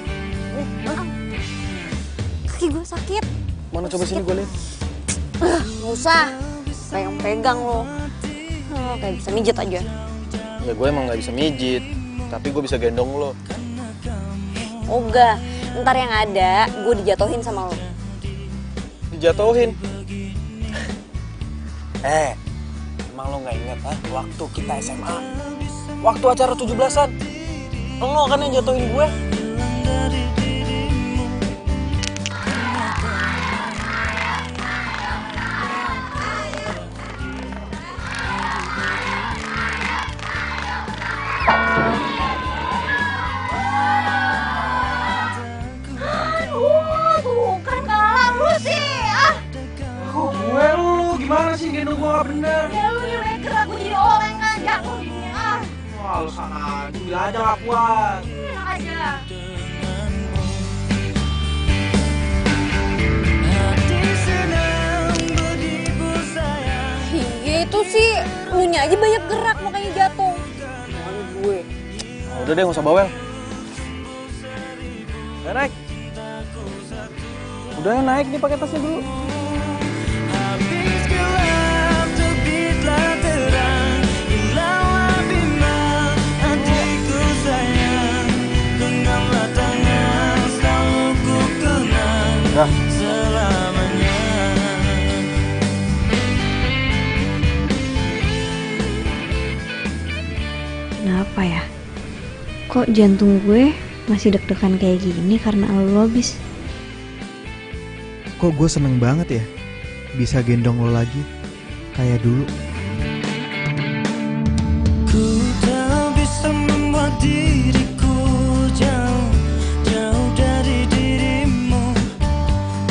Speaker 3: Kaki gue sakit.
Speaker 2: Mana coba sini gue lihat.
Speaker 3: Nggak usah, pegang-pegang lo. Kayak bisa mijet aja.
Speaker 2: Ya gue emang nggak bisa mijit, tapi gue bisa gendong lo.
Speaker 3: Oga, ntar yang ada gue dijatuhin sama lo.
Speaker 2: Dijatuhin? Emang lo nggak inget waktu kita SMA? Waktu acara 17-an? Lo kan yang jatuhin gue?
Speaker 4: Gimana sih gendong gua gak bener?
Speaker 8: Ya lu yang gerak, gue jadi orang kan jatuh gini
Speaker 4: alasan aja, bilang aja gak puas.
Speaker 8: Enak aja.
Speaker 9: Iya itu sih, lu nya aja banyak gerak makanya jatuh.
Speaker 2: Mana gue? Nah, udah deh, gak usah bawel. Ayo naik. Udah naik nih, pakai tasnya dulu. Udah.
Speaker 3: Kenapa ya? Kok jantung gue masih deg-degan kayak gini karena lo bis?
Speaker 11: Kok gue seneng banget ya bisa gendong lo lagi kayak dulu.
Speaker 12: Ku tak bisa membuat diriku jauh dari dirimu,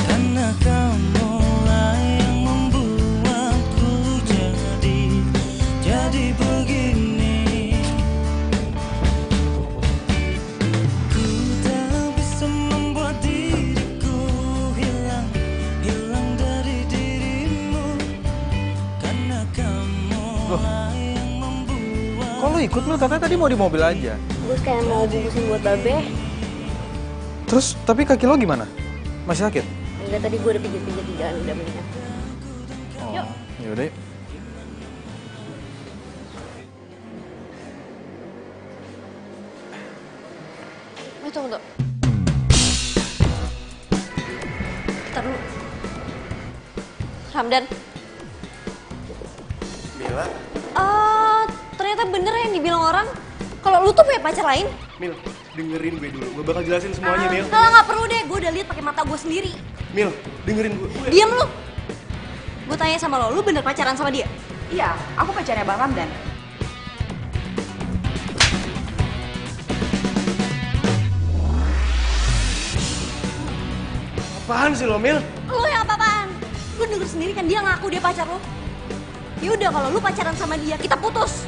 Speaker 12: karena kamu lah yang membuatku jadi begini. Ku tak bisa membuat diriku hilang dari dirimu, karena kamu lah yang membuat.
Speaker 2: Kok lo ikut, Mil? Katanya tadi mau di mobil aja.
Speaker 3: Gue kayak mau bungkusin buat Babe.
Speaker 2: Terus, tapi kaki lo gimana? Masih sakit?
Speaker 3: Enggak, tadi gue udah pijit-pijit di jalan, udah mendingan. Yuk.
Speaker 2: Yaudah yuk.
Speaker 3: Tunggu. Ntar dulu. Ramdan.
Speaker 5: Mila,
Speaker 3: Ternyata bener yang dibilang orang kalau lu tuh punya pacar lain.
Speaker 5: Mil, dengerin gue dulu. Gue bakal jelasin semuanya, Mil.
Speaker 3: Kalau nggak perlu deh, gue udah lihat pakai mata gue sendiri.
Speaker 5: Mil, dengerin gue.
Speaker 3: Diam lu. Gue tanya sama lo, lu bener pacaran sama dia?
Speaker 6: Iya, aku pacarnya Bang Ramdan.
Speaker 5: Apaan sih lo, Mil?
Speaker 3: Lu yang apa-apaan? Lu denger sendiri kan dia ngaku dia pacar lo. Ya udah, kalau lu pacaran sama dia, kita putus.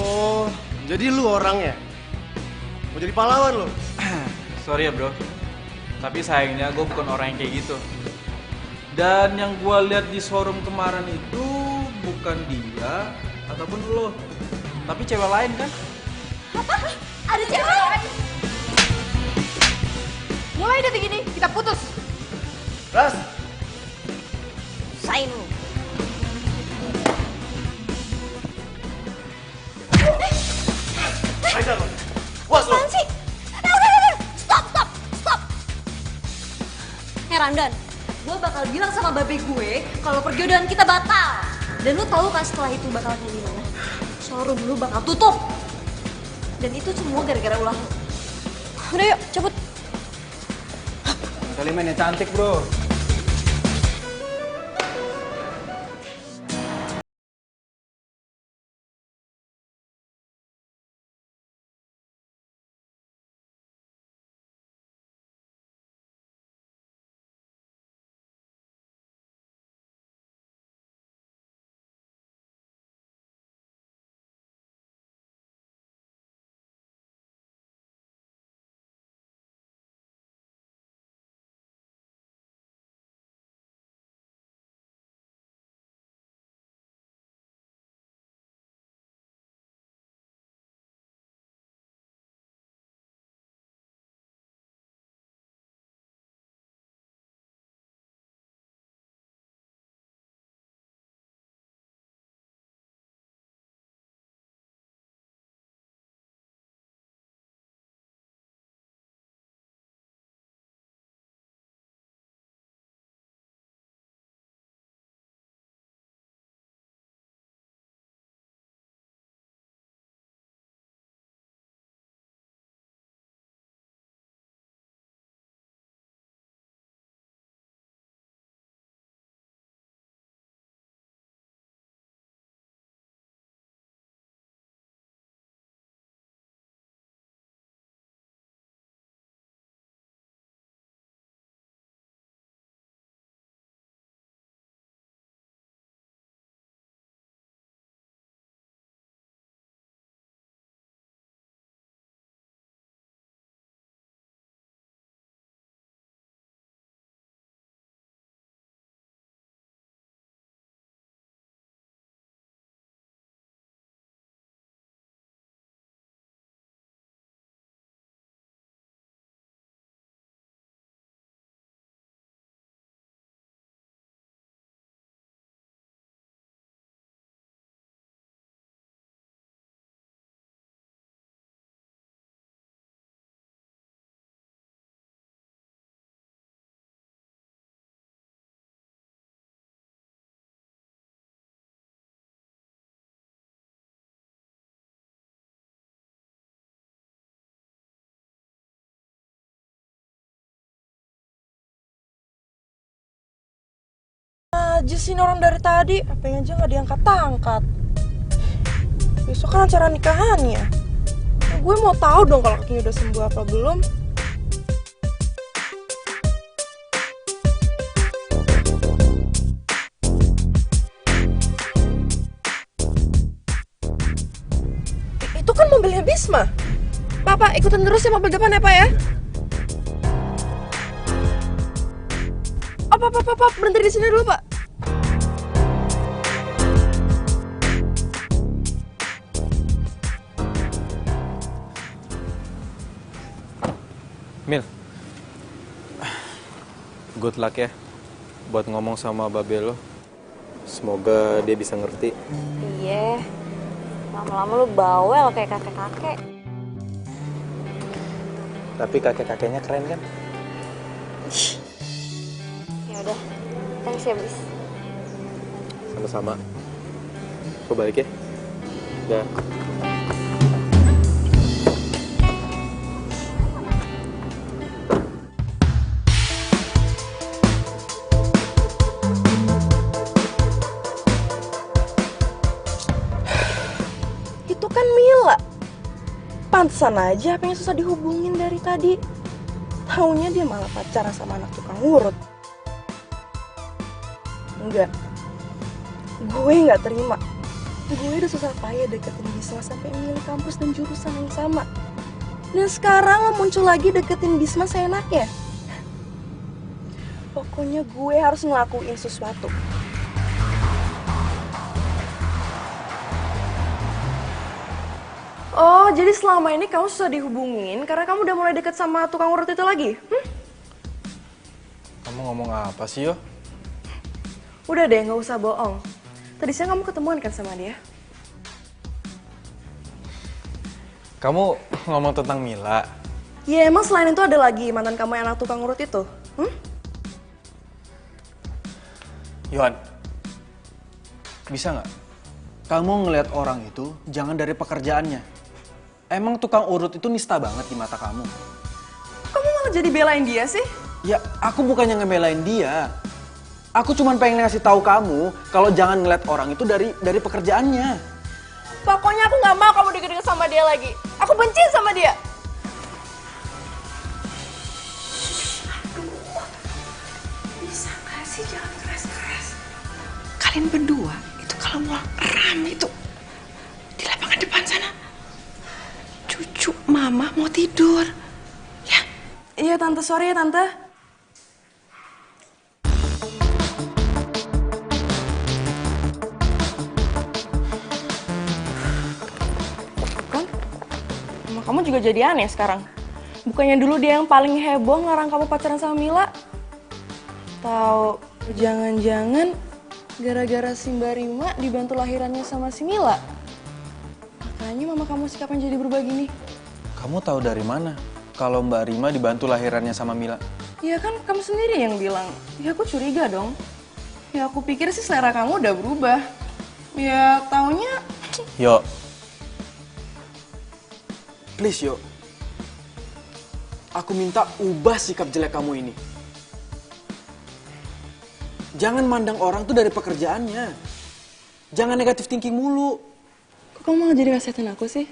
Speaker 5: Oh, jadi lu orangnya? Mau jadi pahlawan lo?
Speaker 4: Sorry ya bro, tapi sayangnya gue bukan orang yang kayak gitu. Dan yang gue lihat di showroom kemarin itu bukan dia ataupun lo, tapi cewek lain kan?
Speaker 3: Apa? Ada cewek lain?
Speaker 6: Mulai detik ini kita putus.
Speaker 5: Ras!
Speaker 3: Sain lu.
Speaker 5: Ayo lo. Puas lo.
Speaker 3: Apaan sih? Udah. Stop. Ramdan, gue bakal bilang sama babe gue kalau perjodohan kita batal. Dan lu tahu kan setelah itu bakal kayak gimana? Showroom lu bakal tutup. Dan itu semua gara-gara ulah lu. Udah yuk, cabut.
Speaker 2: Kali mainnya cantik, bro.
Speaker 9: aja sih ini orang dari tadi. HP-nya aja nggak diangkat-angkat. Besok kan acara nikahannya. Gue mau tahu dong kalau kakinya udah sembuh apa belum. Itu kan mobilnya Bisma. Pak, ikutin terus ya mobil depan ya, Pak ya. Pak, berhenti di sini dulu, Pak.
Speaker 2: Mil, good luck ya buat ngomong sama babe lo. Semoga dia bisa ngerti.
Speaker 3: Iya, lama-lama lu bawel kayak kakek-kakek.
Speaker 2: Tapi kakek-kakeknya keren kan?
Speaker 3: Ya udah, thanks ya bis.
Speaker 2: Sama-sama. Gue balik ya. Udah.
Speaker 9: Itu kan Mila. Pantesan aja apa yang susah dihubungin dari tadi. Taunya dia malah pacaran sama anak tukang urut. Enggak. Gue nggak terima. Gue udah susah payah deketin Bisma sampai milih kampus dan jurusan yang sama. Dan sekarang lo muncul lagi deketin Bisma seenaknya. Pokoknya gue harus ngelakuin sesuatu. Oh, jadi selama ini kamu susah dihubungin karena kamu udah mulai deket sama tukang urut itu lagi?
Speaker 2: Kamu ngomong apa sih, Yo?
Speaker 9: Udah deh, nggak usah bohong. Tadi siang kamu ketemuan kan sama dia?
Speaker 2: Kamu ngomong tentang Mila.
Speaker 9: Ya emang selain itu ada lagi mantan kamu yang anak tukang urut itu?
Speaker 2: Yohan, bisa nggak? Kamu ngelihat orang itu jangan dari pekerjaannya. Emang tukang urut itu nista banget di mata kamu.
Speaker 9: Kamu malah jadi belain dia sih?
Speaker 2: Ya, aku bukannya ngebelain dia. Aku cuma pengen ngasih tahu kamu kalau jangan ngeliat orang itu dari pekerjaannya.
Speaker 9: Pokoknya aku nggak mau kamu deket-deket sama dia lagi. Aku benci sama dia.
Speaker 6: Bisa nggak sih jangan keras-keras? Kalian berdua itu kalau mau rame itu di lapangan depan sana. Cucu mama mau tidur. Ya.
Speaker 9: Iya tante, sorry ya tante. Kan, mama kamu juga jadi aneh sekarang. Bukannya dulu dia yang paling heboh ngelarang kamu pacaran sama Mila? Tahu, jangan-jangan gara-gara si Mbak Rima dibantu lahirannya sama si Mila? Makanya mama kamu sikapnya jadi berubah gini.
Speaker 2: Kamu tahu dari mana kalau Mbak Rima dibantu lahirannya sama Mila?
Speaker 9: Ya kan kamu sendiri yang bilang. Ya aku curiga dong. Ya aku pikir sih selera kamu udah berubah. Ya taunya...
Speaker 2: Yo. Please, Yo. Aku minta ubah sikap jelek kamu ini. Jangan mandang orang tuh dari pekerjaannya. Jangan negatif thinking mulu.
Speaker 9: Kok kamu malah jadi nasihatin aku sih?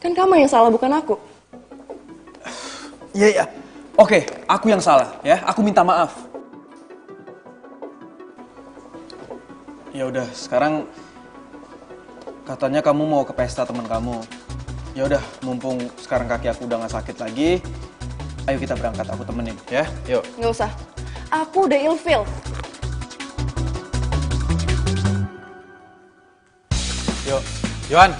Speaker 9: Kan kamu yang salah, bukan aku.
Speaker 2: Iya. Oke, aku yang salah ya. Aku minta maaf. Ya udah, sekarang katanya kamu mau ke pesta teman kamu. Ya udah, mumpung sekarang kaki aku udah nggak sakit lagi, ayo kita berangkat. Aku temenin ya. Yuk.
Speaker 9: Nggak usah. Aku udah ilfeel.
Speaker 2: Yuk, Yohan.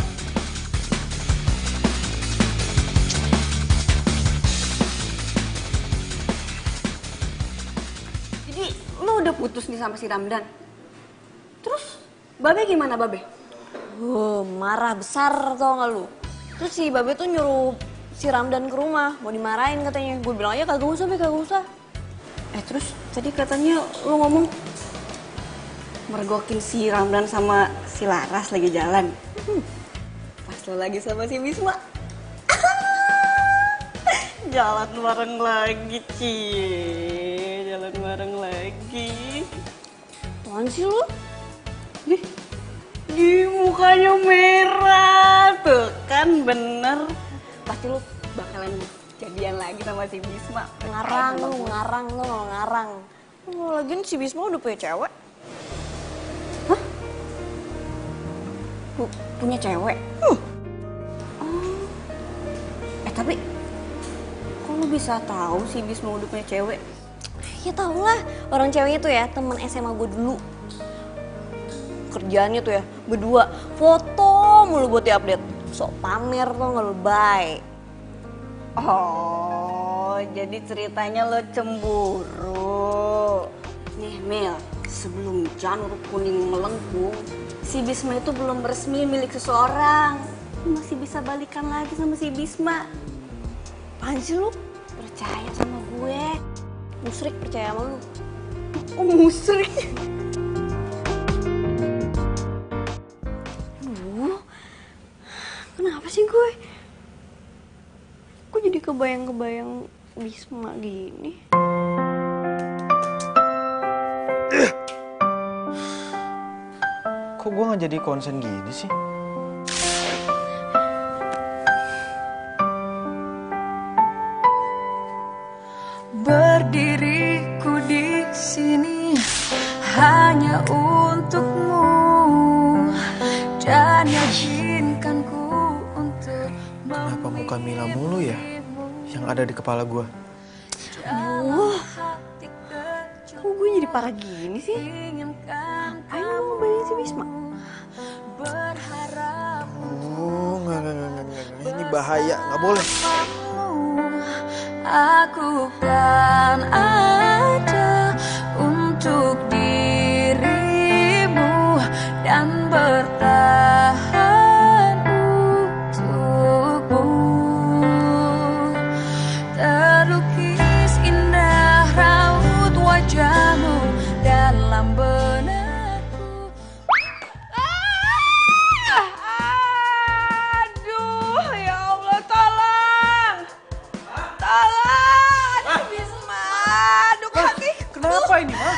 Speaker 13: Jadi lo udah putus nih sama si Ramdan? Terus Babe gimana Babe?
Speaker 3: Marah besar tau gak lu. Terus si Babe tuh nyuruh si Ramdan ke rumah, mau dimarahin katanya. Gue bilang aja kagak usah, kagak usah.
Speaker 13: Terus tadi katanya lo ngomong mergokin si Ramdan sama si Laras lagi jalan. Pas lo lagi sama si Bisma. Jalan bareng lagi, Cie. Jalan bareng lagi. sih lu? Di mukanya merah tuh kan bener. Pasti lu bakalan jadian lagi sama si Bisma.
Speaker 3: Ngarang lu, ngarang. Lagian si Bisma udah punya cewek.
Speaker 13: Hah? Punya cewek? Tapi kok lu bisa tahu si Bisma udah punya cewek?
Speaker 3: Ya tau lah, orang ceweknya tuh ya temen SMA gue dulu. Kerjaannya tuh ya berdua foto mulu buat diupdate. Sok pamer tuh nggak lebay.
Speaker 13: Oh, jadi ceritanya lo cemburu. Nih Mil, sebelum janur kuning melengkung, si Bisma itu belum resmi milik seseorang. Lu masih bisa balikan lagi sama si Bisma. Apaan sih lu? Percaya sama gue.
Speaker 3: Musrik percaya sama lu.
Speaker 13: Oh, musrik. Kenapa sih gue? Kok jadi kebayang-kebayang Bisma gini?
Speaker 2: Kok gue gak jadi konsen gini sih?
Speaker 12: Berdiriku di sini hanya untukmu dan yakinkanku untuk
Speaker 2: Kenapa muka Mila mulu ya yang ada di kepala gue?
Speaker 13: Kok gue jadi parah gini sih? Ayo mau balik si Bisma.
Speaker 2: Oh, enggak. Ini bahaya, nggak boleh.
Speaker 12: Aku kan ada untuk dirimu dan bertahan untukmu. Terlukis indah raut wajahmu dalam benakku.
Speaker 9: Aduh, ya Allah, tolong! Tolong! Aduh, Bisma! Aduh, kaki!
Speaker 2: Kenapa ini, Ma?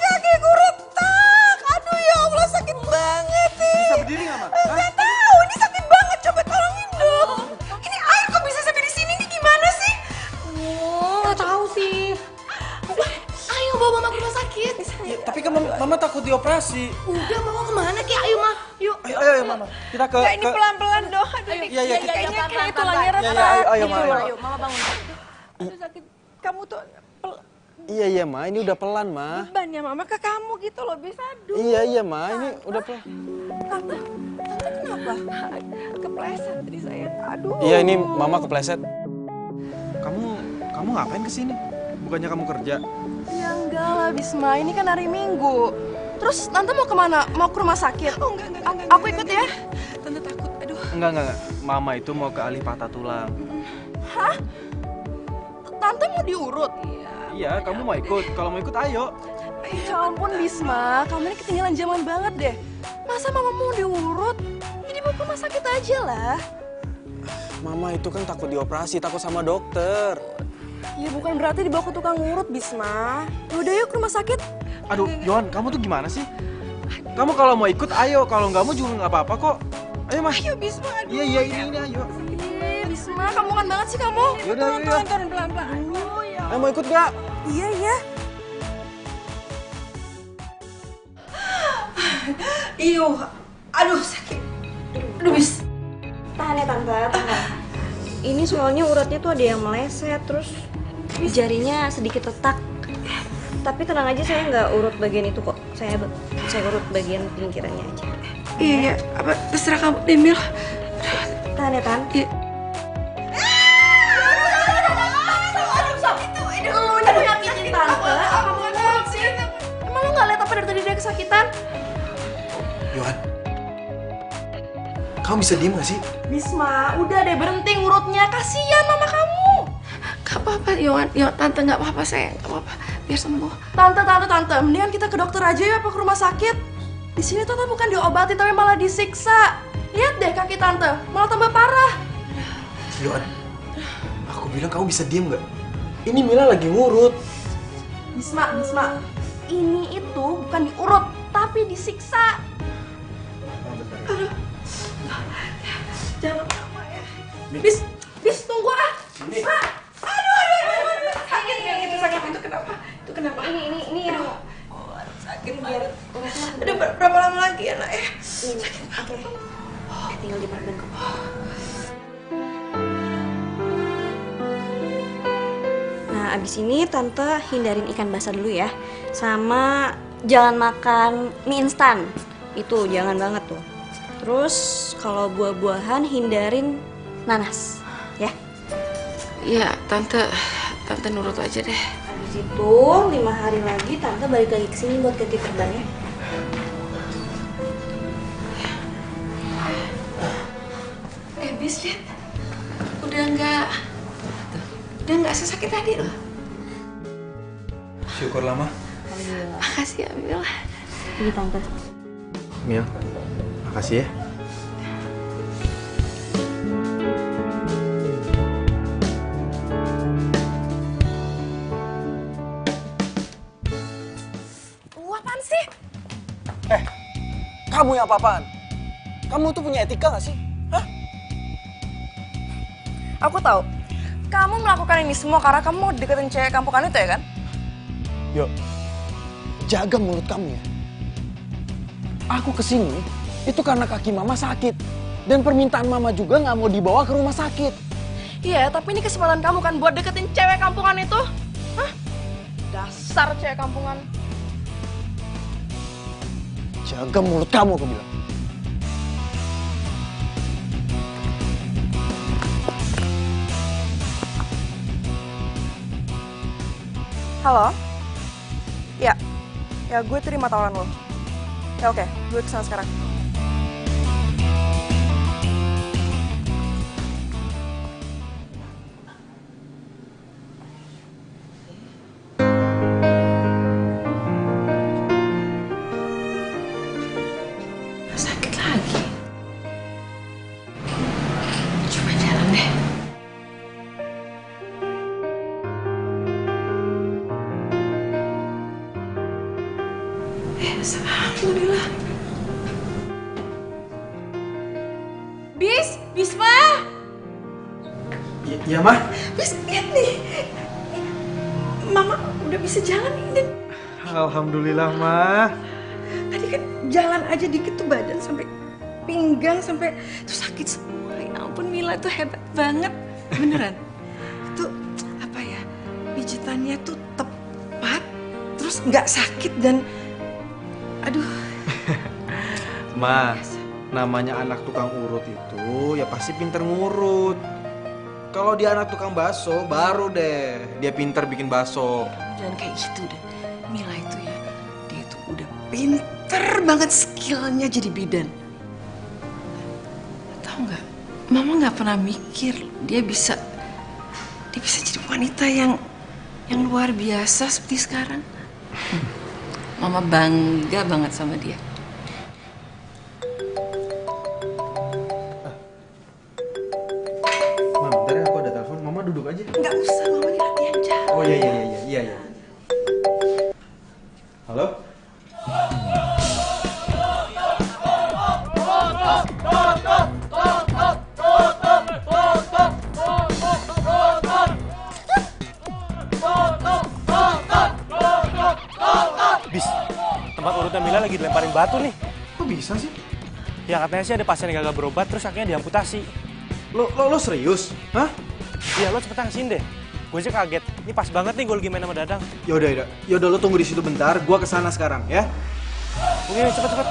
Speaker 9: Kaki gue retak! Aduh, ya Allah, sakit banget nih!
Speaker 2: Bisa berdiri nggak, Ma?
Speaker 9: Nggak tahu, ini sakit banget. Coba tolongin dong. Ini air kok bisa sampai di sini? Ini gimana sih?
Speaker 8: Nggak tahu sih. Ayo bawa mama ke rumah sakit.
Speaker 2: Ya, tapi kan Mama takut dioperasi.
Speaker 8: Udah, mama kemana Ki? Ayo mah, yuk.
Speaker 2: Ayo, Mama. Kita ke...
Speaker 9: Ini pelan-pelan dong. Aduh,
Speaker 2: Iya,
Speaker 9: kayaknya tulangnya retak.
Speaker 2: Ayo, Ma.
Speaker 8: Ayo, mama bangun.
Speaker 9: Aduh, sakit. Kamu tuh
Speaker 2: Iya, Ma. Ini udah pelan, Ma.
Speaker 9: beban ya mama ke kamu gitu loh, bisa. Aduh.
Speaker 2: Iya, Ma. Ini udah pelan.
Speaker 9: Tante kenapa? Kepleset tadi saya. Aduh.
Speaker 2: Iya, ini Mama kepleset. Kamu ngapain kesini? Bukannya kamu kerja?
Speaker 9: Ya enggak lah, Bisma. Ini kan hari Minggu. Terus Tante mau kemana? Mau ke rumah sakit? Oh, enggak. Aku ikut ya. Tante takut, aduh.
Speaker 2: Enggak. Mama itu mau ke ahli patah tulang.
Speaker 9: Hah? Tante mau diurut?
Speaker 2: Iya, kamu mau ikut. Kalau mau ikut, ayo.
Speaker 9: Ya ampun, Bisma. Kamu ini ketinggalan zaman banget deh. Masa mama mau diurut? Jadi mau ke rumah sakit aja lah.
Speaker 2: Mama itu kan takut dioperasi, takut sama dokter.
Speaker 9: Ya bukan berarti dibawa ke tukang urut, Bisma. Udah yuk ke rumah sakit.
Speaker 2: Aduh, Yohan, kamu tuh gimana sih? Kamu kalau mau ikut, ayo. Kalau nggak mau juga nggak apa-apa kok. Ayo, Mas.
Speaker 9: Ayo, Bisma. Aduh.
Speaker 2: Iya, ini, ayo.
Speaker 9: Bisma, kamu kan banget sih kamu.
Speaker 2: Yaudah.
Speaker 9: Turun pelan-pelan. Aduh, ya.
Speaker 2: Ayo, mau ikut nggak?
Speaker 9: Iya. Aduh, sakit. Aduh, Bis.
Speaker 3: Tahan ya Tante, tahan. Ini soalnya uratnya tuh ada yang meleset, terus jarinya sedikit retak. Tapi tenang aja, saya nggak urut bagian itu kok. Saya urut bagian pinggirannya aja.
Speaker 9: Iya, apa terserah kamu, Demil.
Speaker 3: Tahan ya, Tan.
Speaker 9: Iya.
Speaker 3: Lu nyakitin Tante, apa mau ngurut sih? Emang lu nggak lihat apa dari tadi dia kesakitan?
Speaker 5: Yohan, kamu bisa diem gak sih?
Speaker 9: Bisma, udah deh berhenti ngurutnya. Kasihan mama kamu.
Speaker 6: Gak apa-apa, Yohan. Tante gak apa-apa, sayang. Gak apa-apa. Biar sembuh.
Speaker 9: Tante. Mendingan kita ke dokter aja ya, apa ke rumah sakit. Di sini Tante bukan diobatin, tapi malah disiksa. Lihat deh kaki Tante, malah tambah parah.
Speaker 5: Yohan, aku bilang kamu bisa diem gak? Ini Mila lagi ngurut.
Speaker 9: Bisma. ini itu bukan diurut, tapi disiksa. Aduh. Jangan lama ya. Bis tunggu ah. Aduh. Sakit kayak gitu, sakit. Itu kenapa? Ini yang sakit biar. Udah berapa lama lagi ya, Nak ya? Sakit banget.
Speaker 3: Tinggal diperban kok. Nah, abis ini Tante hindarin ikan basah dulu ya. Sama jangan makan mie instan. Itu jangan banget tuh. Terus kalau buah-buahan hindarin nanas, ya?
Speaker 6: Iya, Tante nurut aja deh.
Speaker 3: Habis itu 5 hari lagi Tante balik lagi ke sini buat ganti perbannya.
Speaker 6: Bis lihat, udah nggak sesakit tadi loh.
Speaker 4: Syukurlah, Ma.
Speaker 6: Makasih ya, Mil.
Speaker 3: Ini Tante.
Speaker 5: Mil, makasih ya.
Speaker 9: Apaan sih?
Speaker 2: Kamu yang apa-apaan? Kamu tuh punya etika gak sih? Hah?
Speaker 9: Aku tahu. Kamu melakukan ini semua karena kamu mau deketin cewek kampungan itu ya kan?
Speaker 2: Yuk, jaga mulut kamu ya. Aku kesini itu karena kaki mama sakit. Dan permintaan mama juga gak mau dibawa ke rumah sakit.
Speaker 9: Iya, tapi ini kesempatan kamu kan buat deketin cewek kampungan itu. Hah? Dasar cewek kampungan.
Speaker 2: Jaga mulut kamu, aku bilang.
Speaker 9: Halo? Ya gue terima tawaran lo. Ya oke, gue kesana sekarang.
Speaker 6: Sakit lagi. Coba jalan deh. Alhamdulillah. Bisma.
Speaker 5: Iya, Mah.
Speaker 6: Bis, lihat nih. Mama udah bisa jalan ini.
Speaker 5: Alhamdulillah, Mah.
Speaker 6: Tadi kan jalan aja dikit tuh badan sampai pinggang sampai tuh sakit semua. Ya ampun, Mila tuh hebat banget. Beneran. Itu apa ya? Pijitannya tuh tepat, terus nggak sakit dan aduh.
Speaker 4: Ma, namanya anak tukang urut itu ya pasti pinter ngurut. Kalau dia anak tukang bakso, baru deh dia pinter bikin bakso.
Speaker 6: Jangan kayak gitu deh. Mila itu ya, dia itu udah pinter banget skillnya jadi bidan. Tahu nggak? Mama nggak pernah mikir dia bisa jadi wanita yang luar biasa seperti sekarang. Mama bangga banget sama dia.
Speaker 4: Mama, bentar ya, aku ada telepon. Mama duduk aja.
Speaker 6: Nggak usah, Mama ini latihan jalan.
Speaker 4: Oh iya. Halo?
Speaker 5: Bis, tempat urutnya Mila lagi dilemparin batu nih.
Speaker 4: Kok bisa sih?
Speaker 5: Ya katanya sih ada pasien yang gagal berobat terus akhirnya diamputasi.
Speaker 4: Lo serius? Hah?
Speaker 5: Iya, lo cepetan kesini deh. Gue aja kaget. Ini pas banget nih gue lagi main sama Dadang.
Speaker 4: Yaudah lo tunggu di situ bentar. Gua kesana sekarang ya.
Speaker 5: Oke, cepet.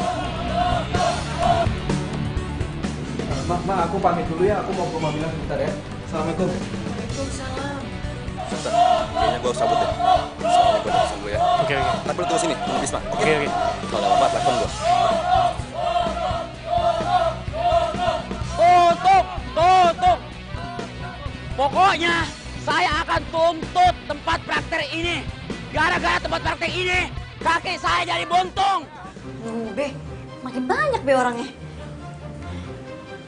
Speaker 4: Ma, aku pamit dulu ya. Aku mau ke rumah Mila sebentar ya. Assalamualaikum.
Speaker 6: Waalaikumsalam.
Speaker 14: Sebentar, kayaknya gue harus cabut deh. Soalnya gue udah pesan gue ya.
Speaker 5: Oke.
Speaker 14: Tapi lu tunggu sini, tunggu Bisma. Oke. Kalau ada apa-apa, telepon gue.
Speaker 10: Tutup! Pokoknya saya akan tuntut tempat praktek ini. Gara-gara tempat praktek ini, kaki saya jadi buntung.
Speaker 3: Be, makin banyak Be orangnya.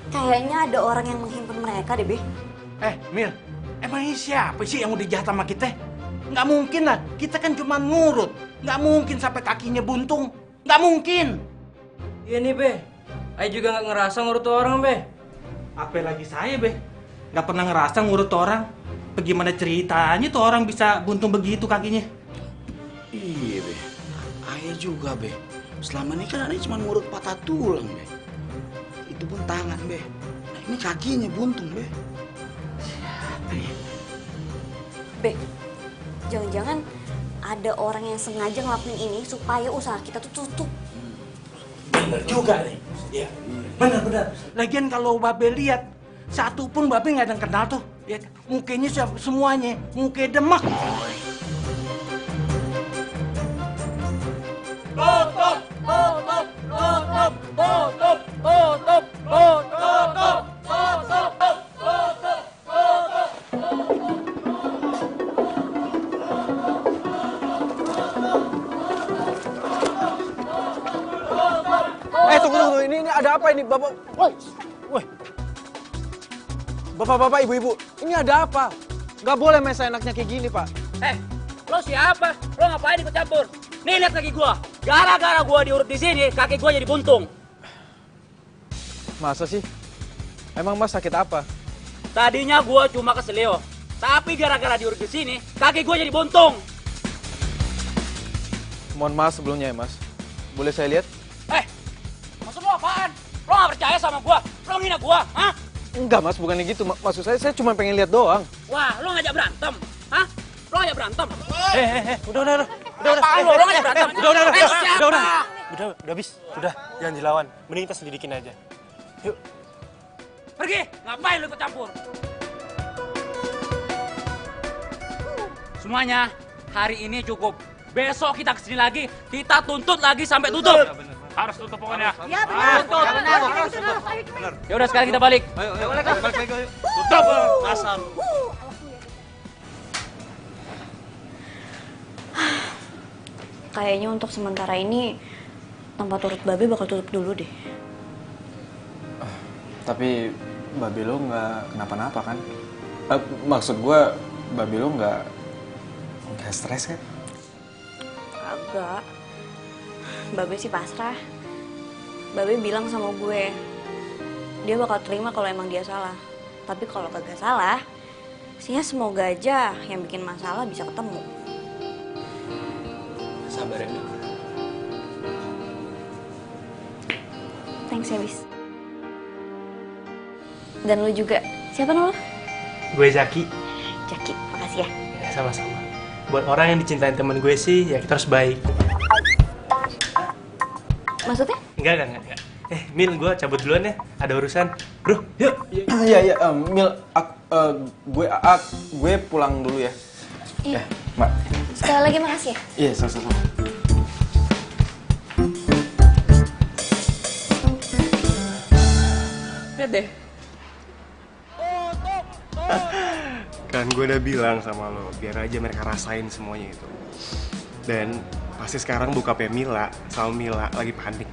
Speaker 3: Kayaknya ada orang yang menghimpun mereka deh, Be.
Speaker 1: Mil, emang ini siapa sih yang udah jahat sama kita? Nggak mungkin lah, kita kan cuma ngurut. Nggak mungkin sampai kakinya buntung. Nggak mungkin.
Speaker 15: Iya nih, Be. Ayo juga nggak ngerasa ngurut orang, Be.
Speaker 4: Apalagi saya, Be. Nggak pernah ngerasa ngurut orang. Bagaimana ceritanya tuh orang bisa buntung begitu kakinya?
Speaker 10: Iya, Be. Ayah juga, Be. Selama ini kan Ayah cuma ngurut patah tulang, Be. Itu pun tangan, Be. Nah, ini kakinya buntung, Be. Siapa ya?
Speaker 3: Be, jangan-jangan ada orang yang sengaja ngelakuin ini supaya usaha kita tuh tutup.
Speaker 1: Bener juga nih. Iya. Bener. Lagian kalau Babe lihat, satu pun Babe nggak ada yang kenal tuh. Ya, mukanya semuanya, muka demak.
Speaker 2: Tunggu. Ini ada apa ini, Bapak? Woi. Bapak-bapak, ibu-ibu, ini ada apa? Nggak boleh main seenaknya kayak gini, Pak.
Speaker 10: Lo siapa? Lo ngapain ikut campur? Nih lihat kaki gua. Gara-gara gua diurut di sini, kaki gua jadi buntung.
Speaker 2: Masa sih? Emang Mas sakit apa?
Speaker 10: Tadinya gua cuma keselio, tapi gara-gara diurut di sini, kaki gua jadi buntung.
Speaker 2: Mohon maaf sebelumnya ya, Mas. Boleh saya lihat?
Speaker 10: Maksud lo apaan? Lo nggak percaya sama gua? Lo ngina gua? Hah?
Speaker 2: Enggak, Mas, bukannya gitu. Maksud saya cuma pengen lihat doang.
Speaker 10: Wah, lo ngajak berantem? Hah? Lo ngajak berantem?
Speaker 2: Udah.
Speaker 10: Apaan lo? Lo ngajak berantem?
Speaker 5: Udah habis. Udah, jangan dilawan. Mending kita selidikin aja. Yuk.
Speaker 10: Pergi! Ngapain lo ikut campur? Semuanya, hari ini cukup. Besok kita kesini lagi, kita tuntut lagi sampai tutup.
Speaker 16: Harus tutup pokoknya.
Speaker 10: Ya benar. Ya udah sekarang kita balik.
Speaker 16: Ayo, balik lagi. Tutup asal.
Speaker 3: Kayaknya untuk sementara ini tempat urut Babe bakal tutup dulu deh.
Speaker 5: Tapi Babe lo nggak kenapa-napa kan? Maksud gue, Babe lo nggak stres kan?
Speaker 3: Agak. Babe sih pasrah. Babe bilang sama gue, dia bakal terima kalau emang dia salah. Tapi kalau kagak salah, sih semoga aja yang bikin masalah bisa ketemu.
Speaker 10: Sabar ya, Mil.
Speaker 3: Thanks ya, Bis. Dan lu juga. Siapa nama lu?
Speaker 7: Gue Zaki.
Speaker 3: Jaki, makasih ya.
Speaker 7: Sama-sama. Buat orang yang dicintain temen gue sih, ya kita harus baik.
Speaker 3: Maksudnya?
Speaker 7: Enggak. Mil, gue cabut duluan ya. Ada urusan. Bro, yuk.
Speaker 5: Iya, Mil, gue pulang dulu ya.
Speaker 3: Iya.
Speaker 5: Mbak.
Speaker 3: Sekali lagi makasih ya.
Speaker 5: Iya, sama-sama.
Speaker 9: Lihat deh.
Speaker 5: Kan gue udah bilang sama lo, biar aja mereka rasain semuanya itu. Dan pasti sekarang bokapnya Mila sama Mila lagi panik.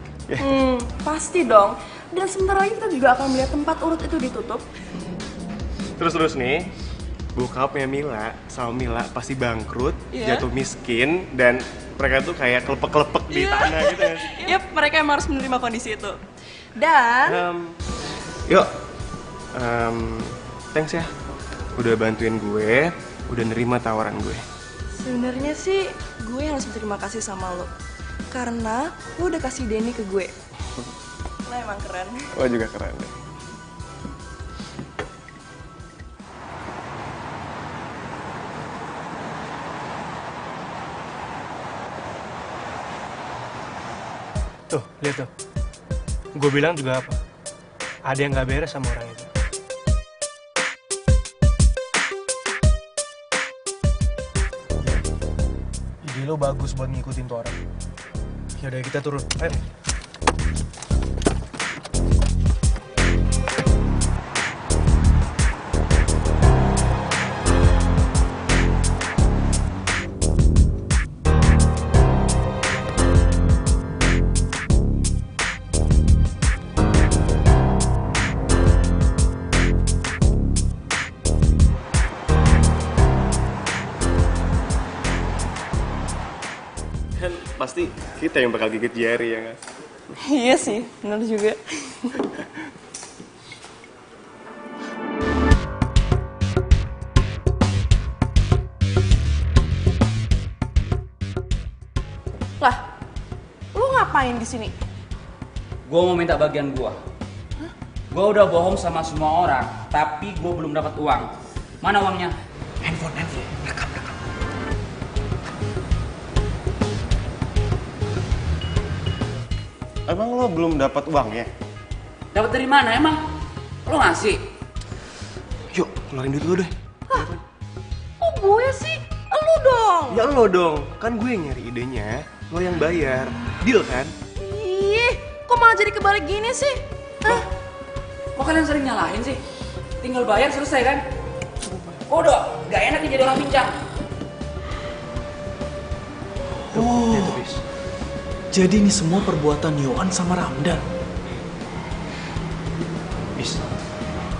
Speaker 9: Pasti dong. Dan sebentar lagi kita juga akan melihat tempat urut itu ditutup.
Speaker 5: Terus nih, bokapnya Mila sama Mila pasti bangkrut, jatuh miskin, dan mereka tuh kayak kelepek-kelepek di tanah gitu ya.
Speaker 9: Yap, mereka emang harus menerima kondisi itu. Dan
Speaker 5: thanks ya, udah bantuin gue, udah nerima tawaran gue.
Speaker 9: sebenarnya sih gue harus berterima kasih sama lo. Karena lo udah kasih Denny ke gue. Lo emang keren.
Speaker 5: Lo juga keren deh.
Speaker 7: Tuh, lihat tuh. Gue bilang juga apa? Ada yang gak beres sama orang itu. Ide lo bagus buat ngikutin tuh orang. Yaudah, kita turun. Ayo.
Speaker 5: Kan pasti kita yang bakal gigit jari ya nggak?
Speaker 9: Iya sih, benar juga. Lah, lu ngapain di sini?
Speaker 15: Gua mau minta bagian gua. Gua udah bohong sama semua orang, tapi gua belum dapat uang. Mana uangnya?
Speaker 10: Handphone, rekam.
Speaker 5: Emang lo belum dapat uangnya?
Speaker 15: Dapat dari mana emang? Lo ngasih?
Speaker 5: Yuk, keluarin duit lo deh.
Speaker 9: Oh gue sih? Lu dong.
Speaker 5: Ya lo dong, kan gue yang nyari idenya, lo yang bayar. Deal kan?
Speaker 9: Ih, kok malah jadi kebalik gini sih? Hah?
Speaker 15: Kok kalian sering nyalahin sih? Tinggal bayar selesai kan? Kok udah gak enak nih jadi orang pincang.
Speaker 4: Oh, jadi ini semua perbuatan Yohan sama Ramdan.
Speaker 7: Bis,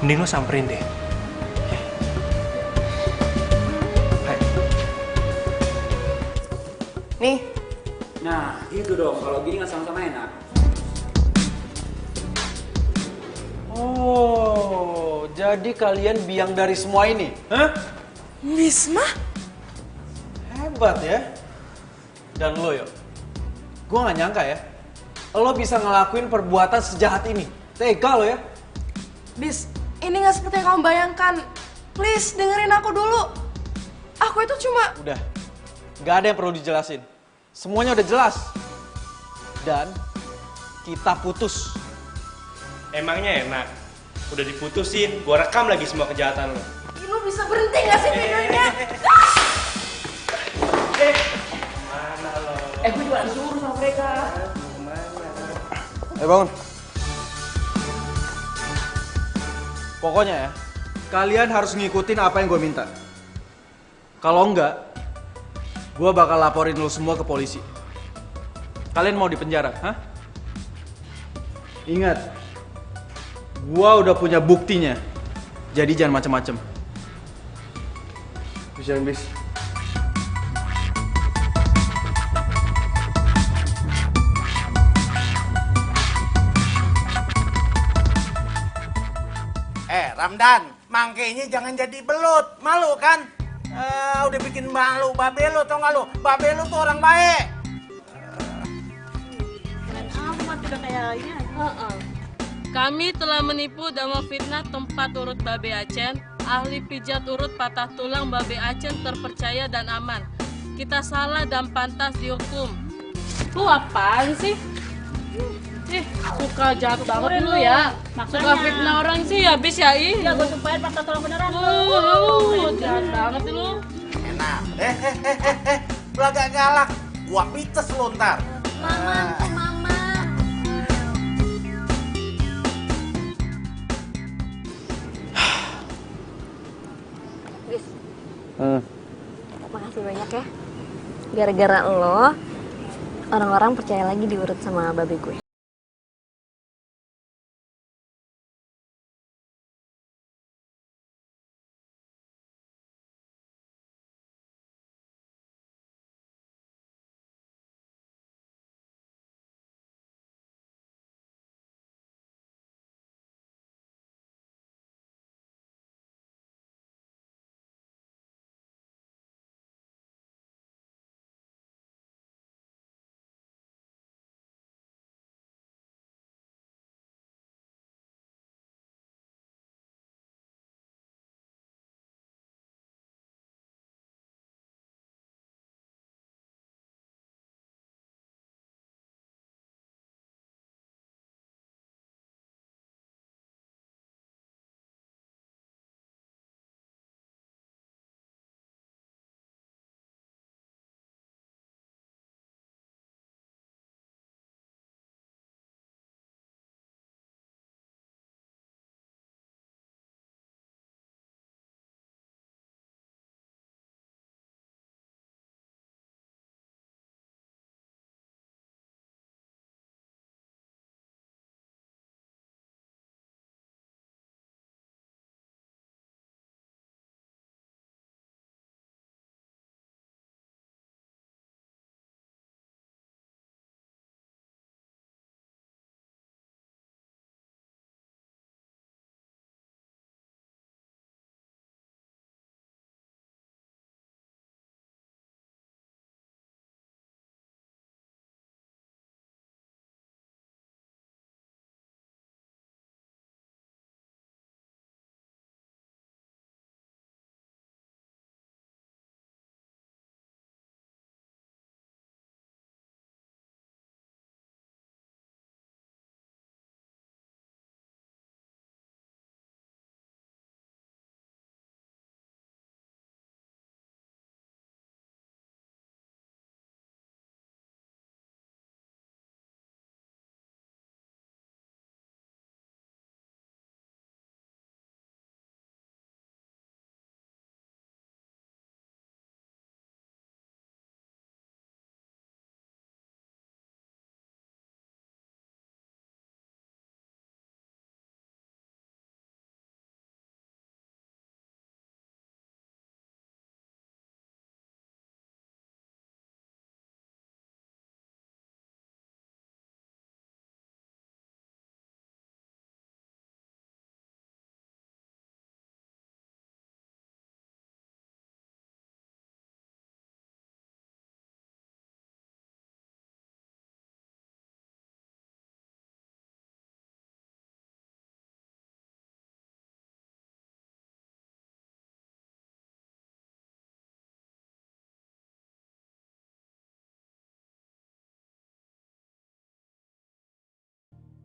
Speaker 7: mending lo samperin deh.
Speaker 9: Nih.
Speaker 15: Nah, gitu dong. Kalau gini nggak sama-sama enak.
Speaker 2: Oh, jadi kalian biang dari semua ini? Hah?
Speaker 9: Bisma?
Speaker 2: Hebat ya. Dan lo yo, gue gak nyangka ya, lo bisa ngelakuin perbuatan sejahat ini. Tega lo ya.
Speaker 9: Bis, ini gak seperti yang kamu bayangkan. Please, dengerin aku dulu. Aku itu cuma...
Speaker 2: Udah, gak ada yang perlu dijelasin. Semuanya udah jelas. Dan kita putus.
Speaker 7: Emangnya enak? Udah diputusin, gua rekam lagi semua kejahatan lo.
Speaker 9: Lu bisa berhenti gak sih videonya?
Speaker 15: Gue juga disuruh sama mereka.
Speaker 2: Bangun. Pokoknya ya, kalian harus ngikutin apa yang gue minta. Kalau enggak, gue bakal laporin lo semua ke polisi. Kalian mau dipenjara, hah? Ingat, gue udah punya buktinya. Jadi jangan macem-macem.
Speaker 5: Bisa bis.
Speaker 1: Ramdan, mangkenya jangan jadi belut, malu kan? Udah bikin malu babe lo, tau gak lo? Babe lo tuh orang baik.
Speaker 13: Amat udah kayaknya.
Speaker 17: Kami telah menipu dan memfitnah tempat urut Babe Acen, ahli pijat urut patah tulang Babe Acen terpercaya dan aman. Kita salah dan pantas dihukum. Lu apaan sih? Suka jahat banget lu ya. Suka fitnah orang sih ya, bis ya ih.
Speaker 13: Ya gue sumpahin patah tulang beneran.
Speaker 17: Jahat banget lu.
Speaker 1: Enak. Lu agak galak. Gua pites lu ntar.
Speaker 13: Mama. Bis. Makasih banyak ya. Gara-gara lo, orang-orang percaya lagi diurut sama babe gue.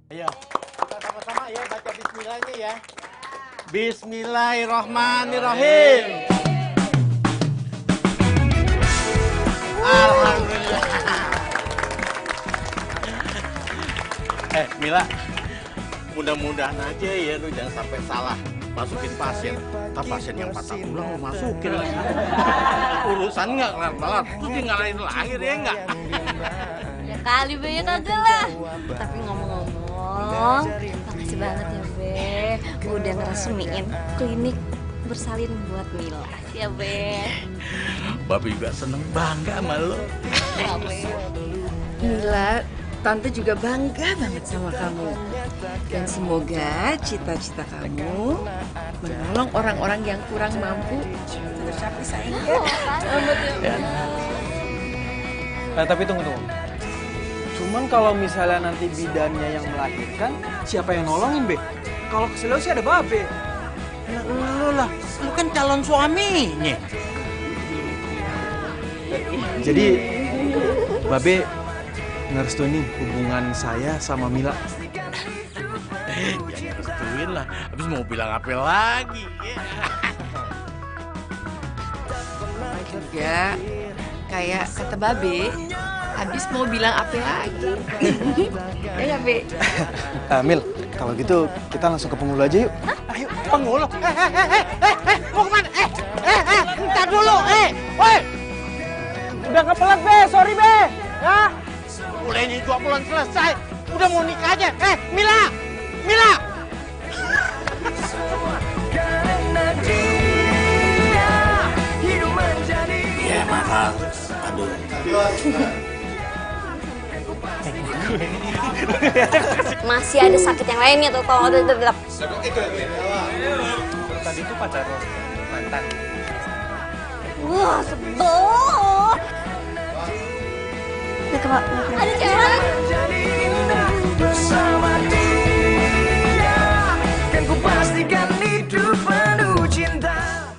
Speaker 1: Ayo, kita sama-sama ya baca bismillahnya ya. Bismillahirrahmanirrahim. Alhamdulillah. Mila, mudah-mudahan aja ya lu jangan sampai salah masukin pasien. Ntar pasien yang patah tulang lu masukin lagi. Urusan nggak kelar-kelar, terus dia ngalahin lahir ya nggak?
Speaker 3: Ya kali Be, ya kagak lah. Tapi ngomong-ngomong, makasih banget ya Be, udah ngeresmiin klinik bersalin buat Mila. Ya Be.
Speaker 1: Babe juga seneng bangga sama lu.
Speaker 3: Ya Be.
Speaker 6: Mila, Tante juga bangga banget sama kamu. Dan semoga cita-cita kamu menolong orang-orang yang kurang mampu tercapai sayang ya.
Speaker 2: Tapi tunggu. Cuman kalau misalnya nanti bidannya yang melahirkan, siapa yang nolongin, Be? Kalau keselio sih ada Babe.
Speaker 1: Lu lah, lu kan calon suaminya.
Speaker 2: Jadi, Babe ngerestuin nih hubungan saya sama Mila.
Speaker 1: Ya ngerestuin lah, habis mau bilang apa lagi?
Speaker 6: Juga kayak kata Babe, habis mau bilang apa lagi? Ya Be.
Speaker 11: Mil, kalau gitu kita langsung ke penghulu aja yuk.
Speaker 1: Ayo, penghulu. Mau kemana? Ntar dulu, woi.
Speaker 2: Udah kepelet, Be. Sorry, Be. Ya.
Speaker 1: Kuliahnya juga belum selesai. Udah mau nikah aja. Mila. Ya, maaf. Aduh.
Speaker 3: Masih ada sakit yang lainnya tuh, kalau udah.
Speaker 7: Tadi itu pacar lo, mantan.
Speaker 3: Wah, sebel. Ada cewek lagi.